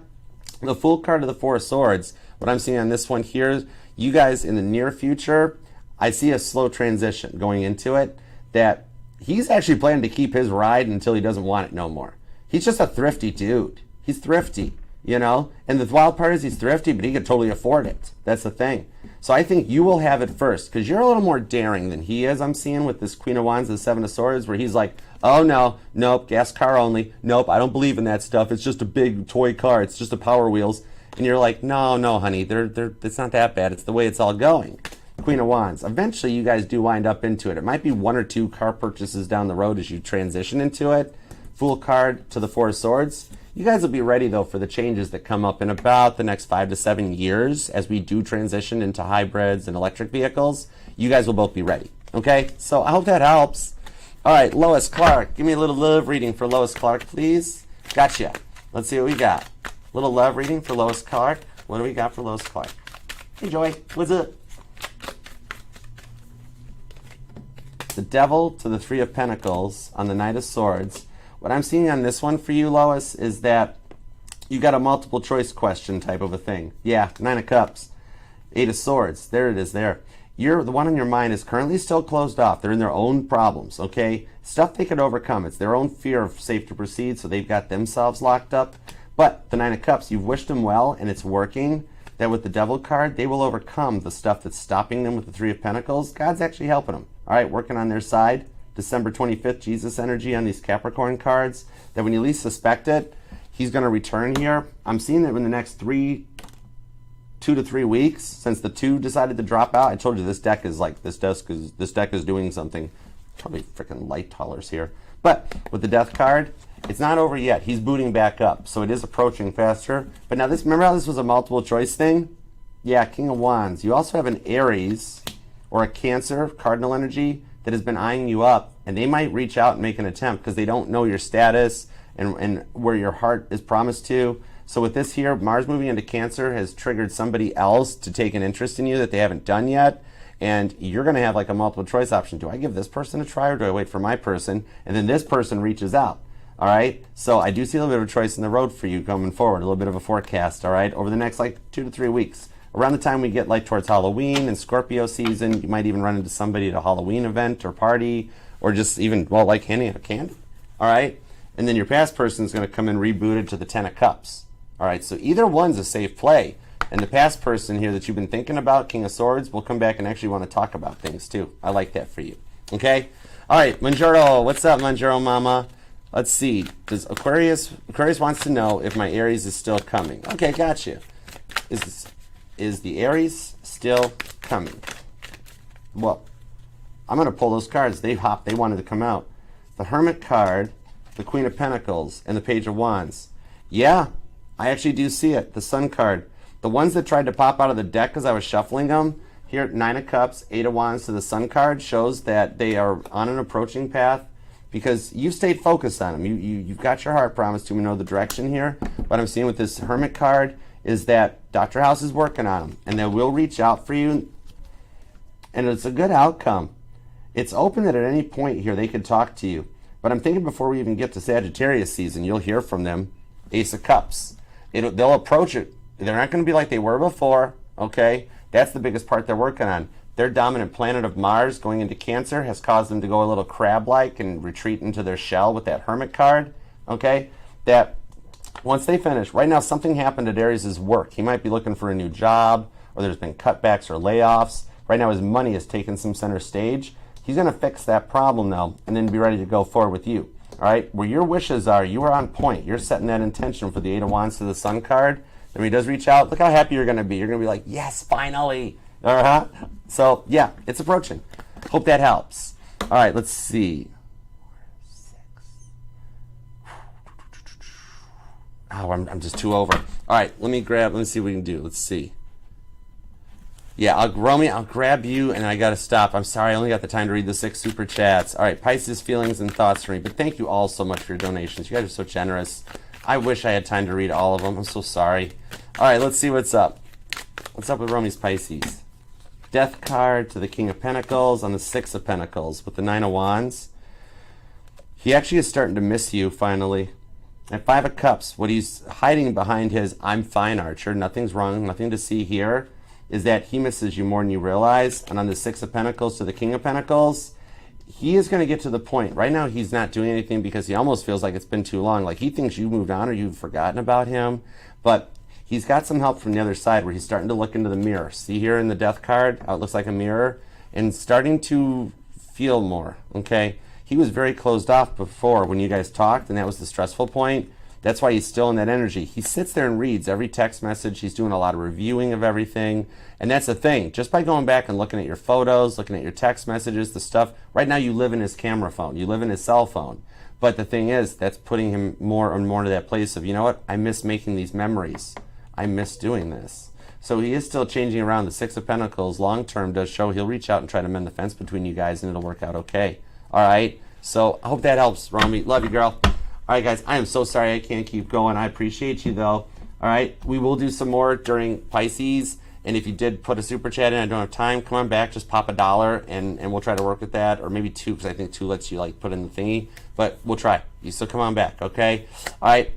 Speaker 1: The Fool card of the 4 of Swords, what I'm seeing on this one here, you guys in the near future, I see a slow transition going into it, that he's actually planning to keep his ride until he doesn't want it no more. He's just a thrifty dude. He's thrifty, you know? And the wild part is he's thrifty, but he could totally afford it. That's the thing. So I think you will have it first, because you're a little more daring than he is, I'm seeing, with this Queen of Wands and the 7 of Swords, where he's like, oh no, nope, gas car only. Nope, I don't believe in that stuff. It's just a big toy car. It's just the Power Wheels. And you're like, no, honey, it's not that bad. It's the way it's all going. Queen of Wands. Eventually, you guys do wind up into it. It might be 1 or 2 car purchases down the road as you transition into it. Fool card to the 4 of Swords. You guys will be ready, though, for the changes that come up in about the next 5 to 7 years as we do transition into hybrids and electric vehicles. You guys will both be ready. Okay? So I hope that helps. All right, Lois Clark. Give me a little love reading for Lois Clark, please. Gotcha. Let's see what we got. Little love reading for Lois Clark. What do we got for Lois Clark? Hey, Joy. What's up? The Devil to the 3 of Pentacles on the Knight of Swords. What I'm seeing on this one for you, Lois, is that you got a multiple choice question type of a thing. Yeah, 9 of Cups, 8 of Swords. There it is there. The one on your mind is currently still closed off. They're in their own problems, okay? Stuff they could overcome. It's their own fear of safe to proceed, so they've got themselves locked up. But the 9 of Cups, you've wished them well, and it's working. That with the Devil card, they will overcome the stuff that's stopping them with the 3 of Pentacles. God's actually helping them. All right, working on their side. December 25th, Jesus energy on these Capricorn cards. That when you least suspect it, he's going to return here. I'm seeing that in the next 2 to 3 weeks, since the 2 decided to drop out. I told you this deck is like, this deck is doing something. Probably freaking light tollers here. But with the Death card, it's not over yet. He's booting back up, so it is approaching faster. But now this, remember how this was a multiple choice thing? Yeah, King of Wands. You also have an Aries or a Cancer, cardinal energy, that has been eyeing you up, and they might reach out and make an attempt because they don't know your status and where your heart is promised to. So with this here, Mars moving into Cancer has triggered somebody else to take an interest in you that they haven't done yet. And you're going to have like a multiple choice option. Do I give this person a try, or do I wait for my person? And then this person reaches out. All right. So I do see a little bit of a choice in the road for you coming forward, a little bit of a forecast. All right. Over the next like 2 to 3 weeks. Around the time we get like towards Halloween and Scorpio season, you might even run into somebody at a Halloween event or party, or just even, well, like handing out candy. All right. And then your past person is going to come in rebooted to the 10 of Cups. All right. So either one's a safe play. And the past person here that you've been thinking about, King of Swords, will come back and actually want to talk about things too. I like that for you. Okay? All right, Manjaro. What's up, Manjaro Mama? Let's see. Does Aquarius wants to know if my Aries is still coming. Okay, gotcha. Is the Aries still coming? Well, I'm going to pull those cards. They wanted to come out. The Hermit card, the Queen of Pentacles, and the Page of Wands. Yeah, I actually do see it. The Sun card. The ones that tried to pop out of the deck as I was shuffling them, here, 9 of Cups, 8 of Wands to the Sun card, shows that they are on an approaching path because you've stayed focused on them. You've got your heart promised to know the direction here. What I'm seeing with this Hermit card is that Dr. House is working on them, and they will reach out for you, and it's a good outcome. It's open that at any point here they could talk to you. But I'm thinking before we even get to Sagittarius season, you'll hear from them. Ace of Cups. They'll approach it. They're not going to be like they were before, okay? That's the biggest part they're working on. Their dominant planet of Mars going into Cancer has caused them to go a little crab-like and retreat into their shell with that Hermit card, okay? That once they finish, right now something happened at Aries' work. He might be looking for a new job, or there's been cutbacks or layoffs. Right now his money has taken some center stage. He's going to fix that problem now and then be ready to go forward with you, all right? Where your wishes are, you are on point. You're setting that intention for the 8 of Wands to the Sun card. When he does reach out, look how happy you're going to be. You're going to be like, yes, finally. All right. So, yeah, it's approaching. Hope that helps. All right, let's see. 4, 6. Oh, I'm just too over. All right, let me see what we can do. Let's see. Yeah, I'll grab you, and I got to stop. I'm sorry, I only got the time to read the 6 super chats. All right, Pisces, feelings and thoughts for me. But thank you all so much for your donations. You guys are so generous. I wish I had time to read all of them. I'm so sorry. All right, let's see what's up. What's up with Romy's Pisces? Death card to the King of Pentacles on the 6 of Pentacles with the 9 of Wands. He actually is starting to miss you finally. At 5 of Cups, what he's hiding behind his I'm fine, Archer, nothing's wrong, nothing to see here, is that he misses you more than you realize. And on the 6 of Pentacles to the King of Pentacles, he is going to get to the point. Right now, he's not doing anything because he almost feels like it's been too long. Like he thinks you moved on or you've forgotten about him. But he's got some help from the other side where he's starting to look into the mirror. See here in the Death card how it looks like a mirror? And starting to feel more, okay? He was very closed off before when you guys talked, and that was the stressful point. That's why he's still in that energy. He sits there and reads every text message. He's doing a lot of reviewing of everything. And that's the thing. Just by going back and looking at your photos, looking at your text messages, the stuff, right now you live in his camera phone. You live in his cell phone. But the thing is, that's putting him more and more to that place of, you know what, I miss making these memories. I miss doing this. So he is still changing around. The 6 of Pentacles long term does show he'll reach out and try to mend the fence between you guys, and it'll work out okay. All right? So I hope that helps, Romy. Love you, girl. All right, guys, I am so sorry I can't keep going. I appreciate you, though. All right, we will do some more during Pisces. And if you did put a super chat in, I don't have time, come on back, just pop $1, and we'll try to work with that. Or maybe 2, because I think 2 lets you, like, put in the thingy. But we'll try. You still come on back, okay? All right,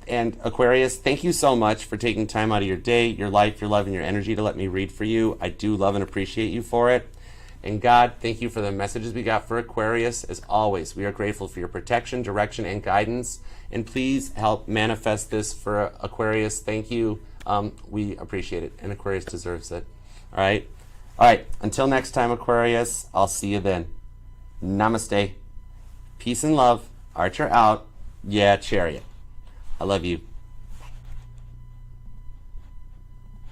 Speaker 1: and Aquarius, thank you so much for taking time out of your day, your life, your love, and your energy to let me read for you. I do love and appreciate you for it. And God, thank you for the messages we got for Aquarius. As always, we are grateful for your protection, direction, and guidance. And please help manifest this for Aquarius. Thank you. We appreciate it, and Aquarius deserves it. All right? All right. Until next time, Aquarius, I'll see you then. Namaste. Peace and love. Archer out. Yeah, Chariot. I love you.